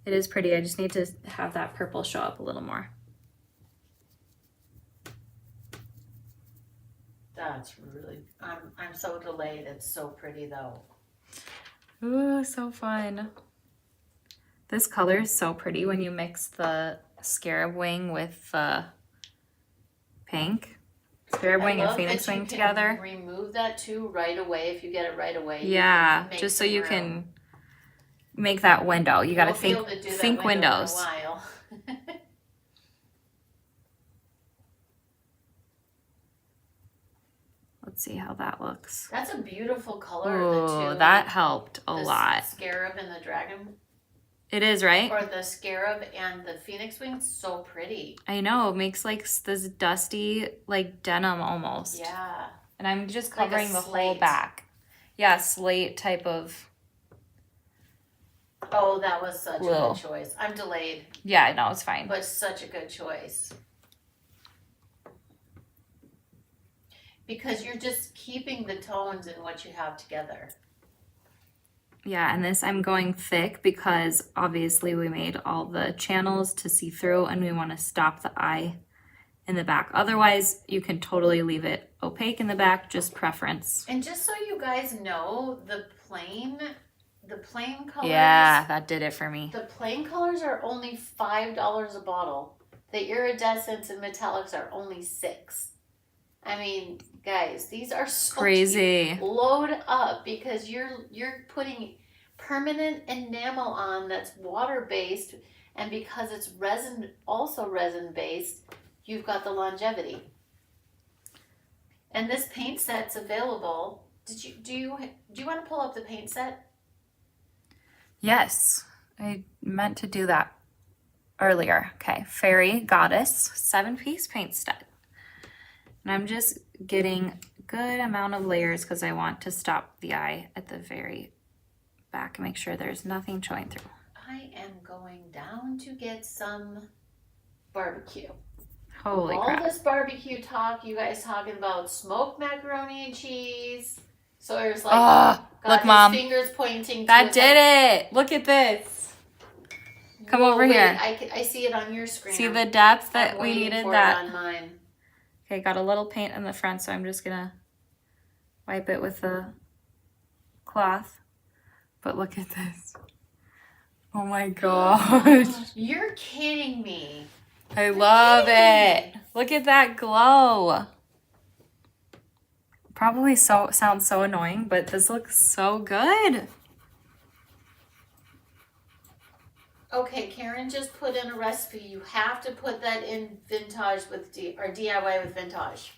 It is pretty. I just need to have that purple show up a little more. That's really. I'm so delayed. It's so pretty though. Ooh, so fun. This color is so pretty when you mix the scarab wing with the pink. Scarab wing and phoenix wing together. Remove that too right away if you get it right away. Yeah, just so you can make that window. You gotta think windows. In a while. Let's Let's see how that looks. That's a beautiful color. Oh, that helped a lot. Scarab and the dragon. It is, right? Or the scarab and the phoenix wings, so pretty. I know, it makes like this dusty, like denim almost. Yeah. And I'm just Like a covering the whole slate. back. Yeah, slate type of. Oh, that was such a Whoa. good choice. I'm delayed, Yeah, no, it's fine. but such a good choice. Because you're just keeping the tones in what you have together. Yeah, and this I'm going thick because obviously we made all the channels to see through and we want to stop the eye in the back. Otherwise, you can totally leave it opaque in the back, just preference. And just so you guys know, the plain colors. Yeah, that did it for me. The plain colors are only $5 a bottle. The iridescents and metallics are only $6. I mean, guys, these are so Crazy. cheap. Load up because you're putting permanent enamel on that's water based, and because it's also resin based, you've got the longevity. And this paint set's available. Do you want to pull up the paint set? Yes, I meant to do that earlier. Okay, Fairy Goddess 7-piece paint set. And I'm just getting a good amount of layers because I want to stop the eye at the very back and make sure there's nothing showing through. I am going down to get some barbecue. Holy All crap. this barbecue talk, you guys talking about smoked macaroni and cheese. Sawyer's like, Oh, got look, his Mom. fingers pointing to That it, did like, it. Look at this. Come whoa, over wait, here. I see it on your screen. See the depth that I'm we waiting needed for that. it on mine. Okay, got a little paint in the front, so I'm just gonna wipe it with the cloth. But look at this. Oh my gosh. You're kidding me. I love it. Look at that glow. Probably sounds so annoying, but this looks so good. Okay, Karen just put in a recipe. You have to put that in Vintage with or DIY with Vintage.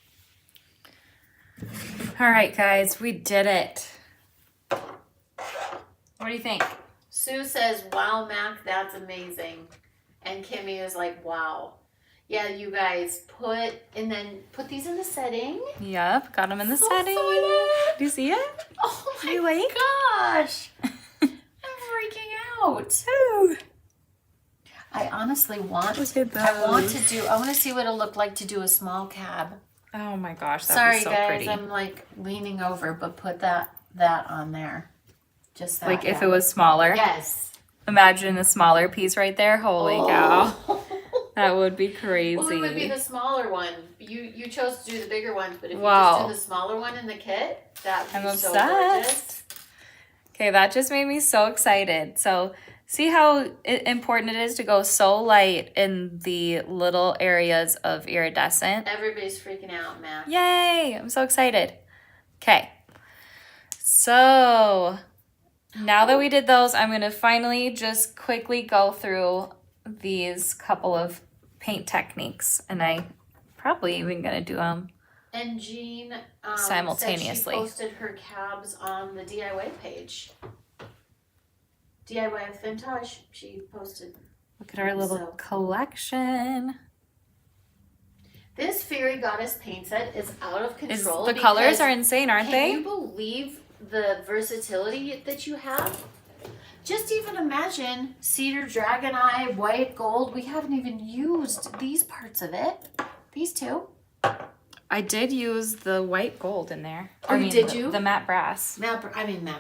All right, guys, we did it. What do you think? Sue says, "Wow, Mac, that's amazing," and Kimmy is like, "Wow." Yeah, you guys put these in the setting. Yep, got them in the So setting. excited. Do you see it? Oh my You like? gosh! I'm freaking out. Ooh. I honestly want. Look at I want those. I want to see what it'll look like to do a small cab. Oh my gosh, that'd Sorry, be so guys, pretty. I'm like leaning over, but put that on there. Just that. Like if yeah. it was smaller. Yes. Imagine a smaller piece right there. Holy cow. Oh. That would be crazy. Well, it would be the smaller one. You chose to do the bigger ones, but if Wow. you just do the smaller one in the kit, that would I'm be so obsessed. gorgeous. Okay, that just made me so excited. So see how important it is to go so light in the little areas of iridescent. Everybody's freaking out, Matt. Yay! I'm so excited. Okay. So now that we did those, I'm going to finally just quickly go through these couple of paint techniques. And I probably even going to do them. And Jean Simultaneously. said she posted her cabs on the DIY page. DIY with Vintage. She posted. Look at our little So- collection. This Fairy Goddess paint set is out of control. The colors because are insane, aren't can they? you believe the versatility that you have? Just even imagine cedar, dragon eye, white, gold. We haven't even used these parts of it. These two. I did use the white gold in there. Oh, you did the, you? The matte brass. Matte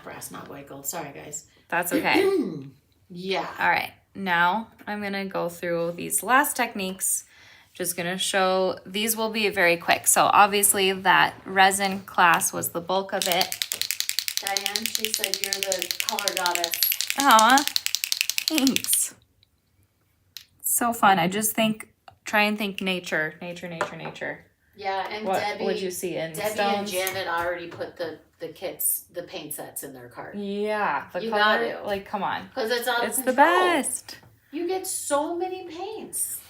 brass, not white gold. Sorry, guys. That's okay. Yeah. All right, now I'm gonna go through these last techniques. Just gonna show, these will be very quick. So obviously that resin class was the bulk of it. Diane, she said you're the color goddess. Aw, thanks. So fun. I just try and think nature. Yeah, and What Debbie. would you see in Debbie stones? and Janet already put the kits, the paint sets in their cart. Yeah, the You color, got it. like come on. Because it's out of It's control. the best. You get so many paints.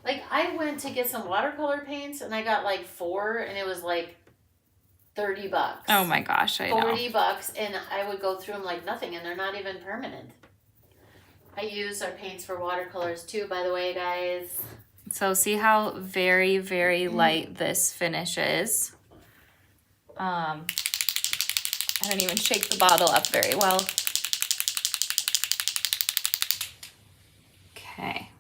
Like I went to get some watercolor paints and I got like 4 and it was like $30. Oh my gosh, I know. $40, and I would go through them like nothing, and they're not even permanent. I use our paints for watercolors too, by the way, guys. So see how very, very light this finish is. I don't even shake the bottle up very well. Okay.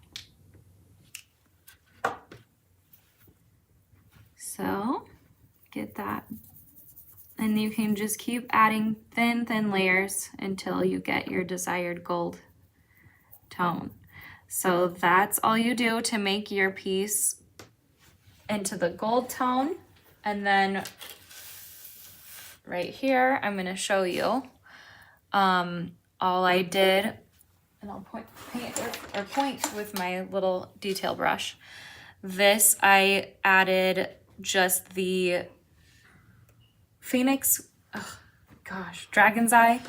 So get that. And you can just keep adding thin, thin layers until you get your desired gold tone. So that's all you do to make your piece into the gold tone. And then right here, I'm gonna show you all I did, and I'll point with my little detail brush. This, I added just the Phoenix, oh gosh, Dragon's Eye,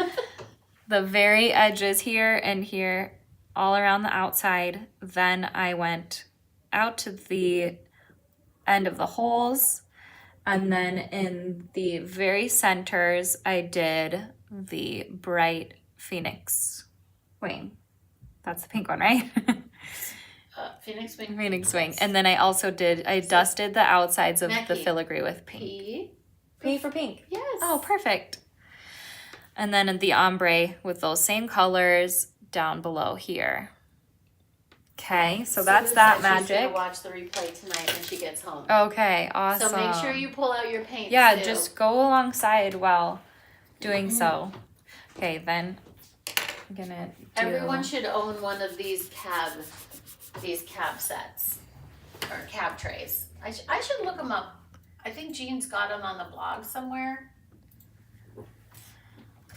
the very edges here and here, all around the outside. Then I went out to the end of the holes, and then in the very centers, I did the bright Phoenix wing. That's the pink one, right? Phoenix wing. Phoenix wing. And then I also dusted the outsides of the filigree with pink. P. P for pink. Yes. Oh, perfect. And then the ombre with those same colors down below here. Okay, so that's that She's magic. gonna watch the replay tonight when she gets home. Okay, awesome. So make sure you pull out your paints. Yeah, too. just go alongside while doing so. Okay, then I'm gonna do... Everyone should own one of these cab sets or cab trays. I should look them up. I think Jean's got them on the blog somewhere.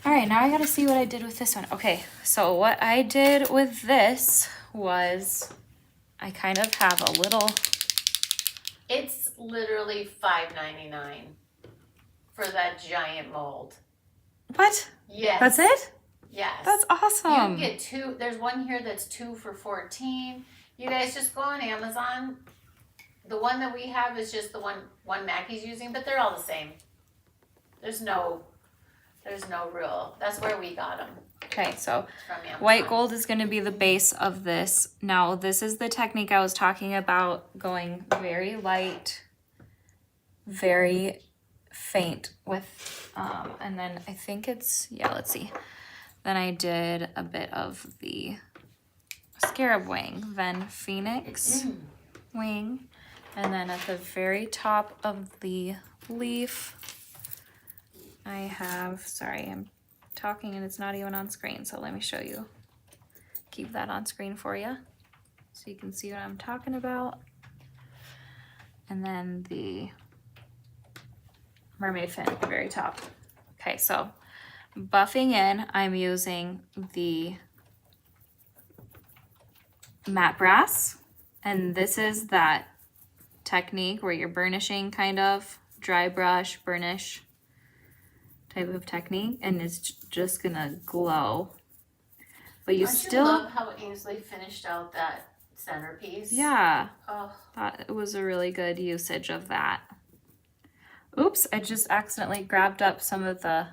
All right, now I gotta see what I did with this one. Okay, so what I did with this was I kind of have a little... It's literally $5.99 for that giant mold. What? Yes. That's it? Yes. That's You awesome. can get two. There's one here that's 2 for $14. You guys just go on Amazon. The one that we have is just the one Mackie's using, but they're all the same. There's no real. That's where we got them. Okay, so From Amazon. white gold is going to be the base of this. Now, this is the technique I was talking about, going very light, very faint with, and then I think it's, yeah, let's see. Then I did a bit of the scarab wing, then phoenix wing, and then at the very top of the leaf, I have, sorry, I'm talking and it's not even on screen, so let me show you. Keep that on screen for you so you can see what I'm talking about. And then the mermaid fin at the very top. Okay, so buffing in, I'm using the matte brass, and this is that technique where you're burnishing, kind of dry brush burnish type of technique, and it's just gonna glow, but you Don't still you love how Ainsley finished out that centerpiece? yeah, Oh, thought it was a really good usage of that. Oops, I just accidentally grabbed up some of the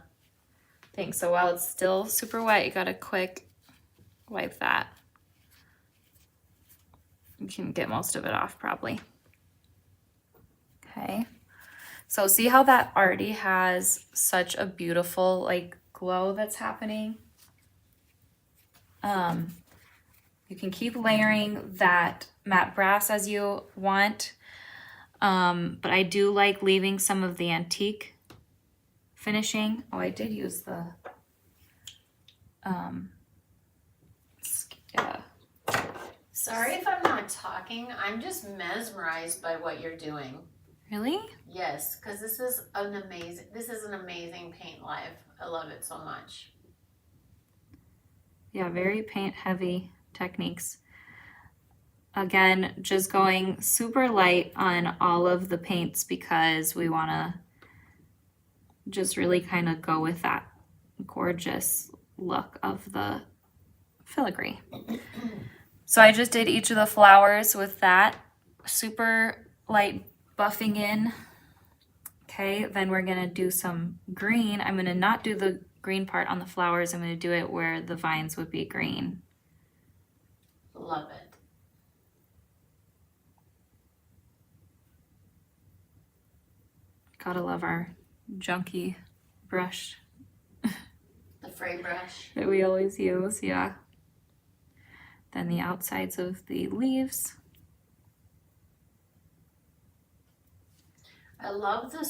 things, so while it's still super wet, you gotta quick wipe that. You can get most of it off probably. Okay, so see how that already has such a beautiful like glow that's happening. You can keep layering that matte brass as you want, but I do like leaving some of the antique finishing. Oh, I did use the sorry if I'm not talking. I'm just mesmerized by what you're doing. Really? Yes, because this is an amazing paint live. I love it so much. Yeah, very paint heavy techniques. Again, just going super light on all of the paints because we want to just really kind of go with that gorgeous look of the filigree. So I just did each of the flowers with that super light buffing in Okay, then we're gonna do some green. I'm gonna not do the green part on the flowers. I'm gonna do it where the vines would be green. Love it. Gotta love our junky brush The fray brush. that we always use, yeah. Then the outsides of the leaves. I love the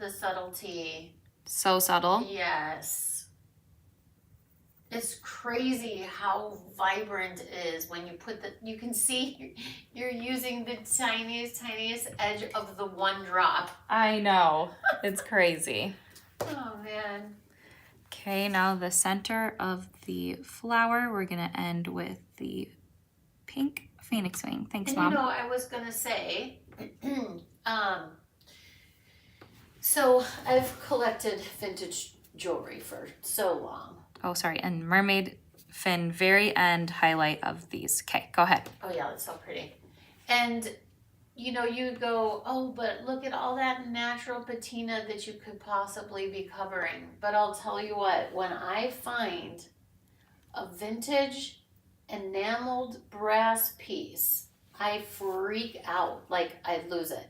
subtlety. So subtle. Yes. It's crazy how vibrant it is when you put you can see you're using the tiniest edge of the one drop. I know, it's crazy. Oh man. Okay, now the center of the flower, we're gonna end with the pink phoenix wing. Thanks, And Mom. you know, I was gonna say, so I've collected vintage jewelry for so long. Oh, sorry, and mermaid fin, very end highlight of these. Okay, go ahead. Oh yeah, that's so pretty. And you know, you go, oh, but look at all that natural patina that you could possibly be covering. But I'll tell you what, when I find a vintage enameled brass piece, I freak out. Like, I lose it.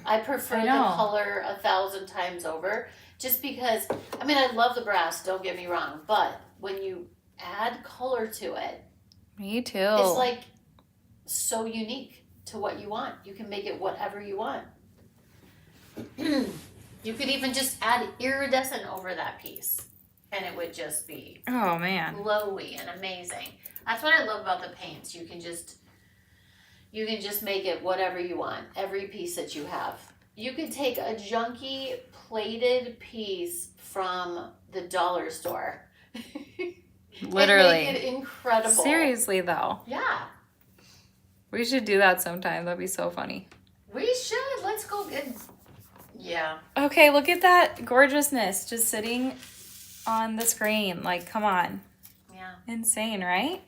I prefer I the know. color 1,000 times over, just because, I mean, I love the brass, don't get me wrong, but when you add color to it, Me too. it's like so unique to what you want. You can make it whatever you want. You could even just add iridescent over that piece, and it would just be Oh man. glowy and amazing. That's what I love about the paints. You can just make it whatever you want. Every piece that you have. You could take a junky plated piece from the dollar store. Literally. And make it incredible. Seriously though. Yeah. We should do that sometime. That'd be so funny. We should. Let's go get. Yeah. Okay, look at that gorgeousness just sitting on the screen. Like, come on. Yeah. Insane, right?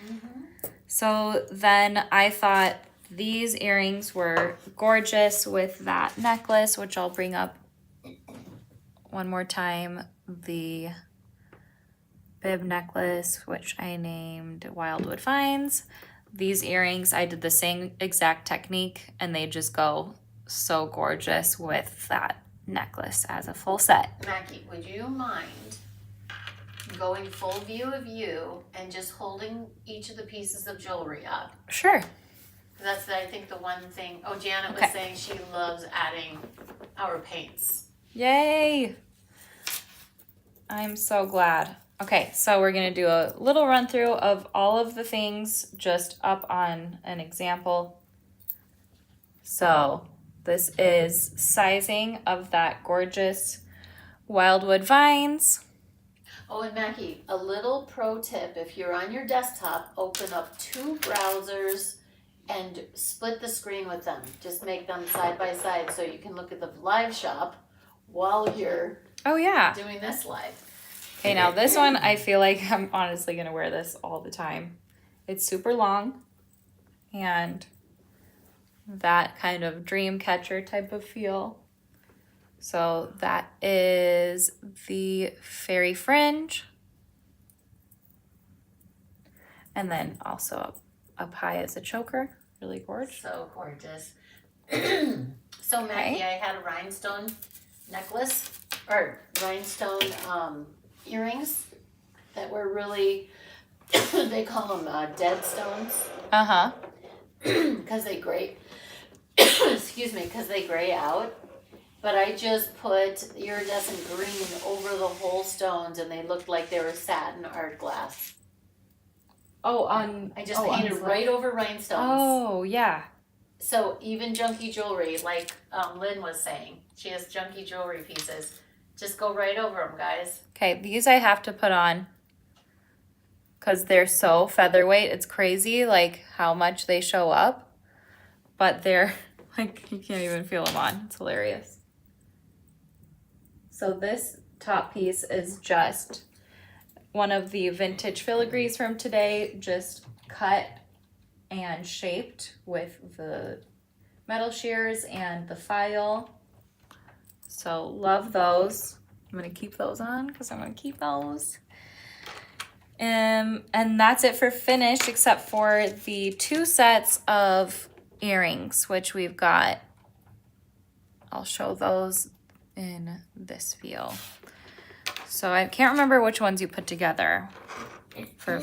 Mm-hmm. So then I thought these earrings were gorgeous with that necklace, which I'll bring up one more time. The bib necklace, which I named Wildwood Finds. These earrings, I did the same exact technique, and they just go so gorgeous with that necklace as a full set. Mackie, would you mind going full view of you and just holding each of the pieces of jewelry up? Sure. That's, I think, the one thing. Oh, Janet was Okay. saying she loves adding our paints. Yay! I'm so glad. Okay, so we're gonna do a little run through of all of the things just up on an example. So this is sizing of that gorgeous Wildwood Vines. Oh, and Mackie, a little pro tip. If you're on your desktop, open up 2 browsers and split the screen with them. Just make them side by side so you can look at the live shop while you're Oh yeah. doing this live. Okay, now this one, I feel like I'm honestly gonna wear this all the time. It's super long and that kind of dream catcher type of feel. So that is the fairy fringe. And then also up high as a choker, really gorgeous. So gorgeous. So Mackie, I had a rhinestone necklace, or rhinestone earrings that were really, they call them dead stones. Uh-huh. Because they gray, excuse me, because they gray out. But I just put iridescent green over the whole stones, and they looked like they were satin art glass. Oh, on... I just painted right over rhinestones. Oh, yeah. So even junky jewelry, like Lynn was saying, she has junky jewelry pieces. Just go right over them, guys. Okay, these I have to put on because they're so featherweight. It's crazy, like, how much they show up. But they're, like, you can't even feel them on. It's hilarious. So this top piece is just one of the vintage filigrees from today, just cut and shaped with the metal shears and the file. So love those. I'm gonna keep those on because I'm gonna keep those. And that's it for finish, except for the 2 sets of earrings, which we've got. I'll show those in this view. So I can't remember which ones you put together. For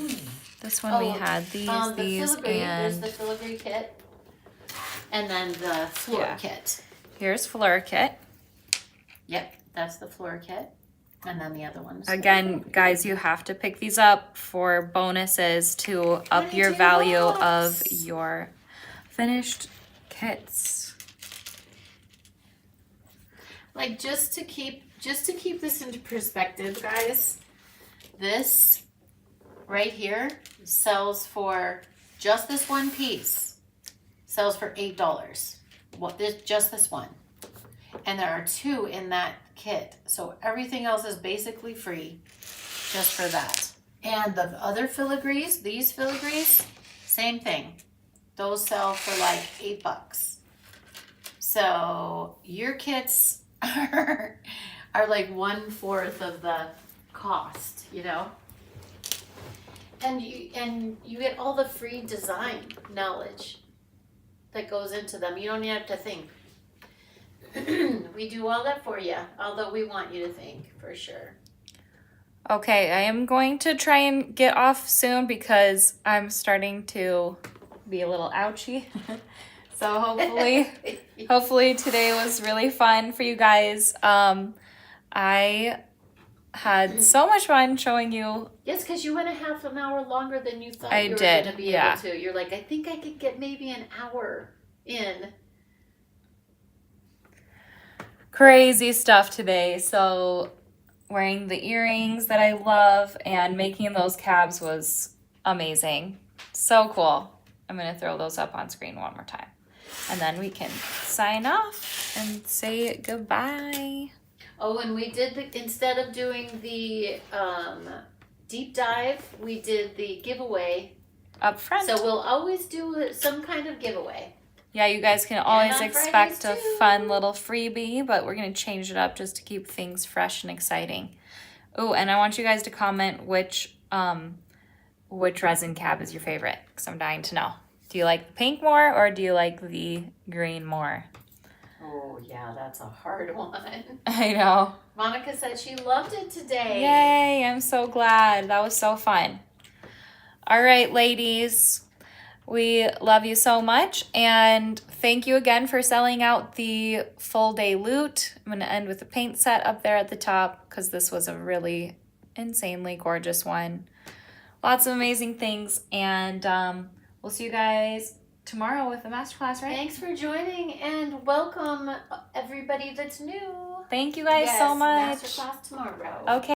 this one, we had these, There's and the filigree kit, and then the floor kit. here's Fleur Kit. Yep, that's the floor kit, and then the other ones. Again, guys, you have to pick these up for bonuses to up your value of your finished kits. Like just to keep this into perspective, guys, this right here sells for just this one piece sells for $8. Just this one. And there are 2 in that kit. So everything else is basically free just for that. And the other filigrees, these filigrees, same thing. Those sell for like $8. So your kits are like 1/4 of the cost, you know? And you get all the free design knowledge that goes into them. You don't even have to think. We do all that for you, although we want you to think for sure. Okay, I am going to try and get off soon because I'm starting to be a little ouchy. So hopefully today was really fun for you guys. I had so much fun showing you. Yes, because you went a half an hour longer than you thought you were did, going to be able to. You're like, I think I could get maybe an hour in. Crazy stuff today. So wearing the earrings that I love and making those cabs was amazing. So cool. I'm going to throw those up on screen one more time. And then we can sign off and say goodbye. Oh, and we did instead of doing the deep dive, we did the giveaway Up front. So we'll always do some kind of giveaway. Yeah, you guys can always on expect a Fridays, too. fun little freebie, but we're going to change it up just to keep things fresh and exciting. Oh, and I want you guys to comment which resin cab is your favorite, because I'm dying to know. Do you like the pink more or do you like the green more? Oh, yeah, that's a hard one. I know. Monica said she loved it today. Yay, I'm so glad. That was so fun. All right, ladies. We love you so much, and thank you again for selling out the full day loot. I'm going to end with the paint set up there at the top because this was a really insanely gorgeous one. Lots of amazing things, and we'll see you guys tomorrow with the masterclass, right? Thanks for joining, and welcome everybody that's new. Thank you guys so much. Masterclass tomorrow. Okay.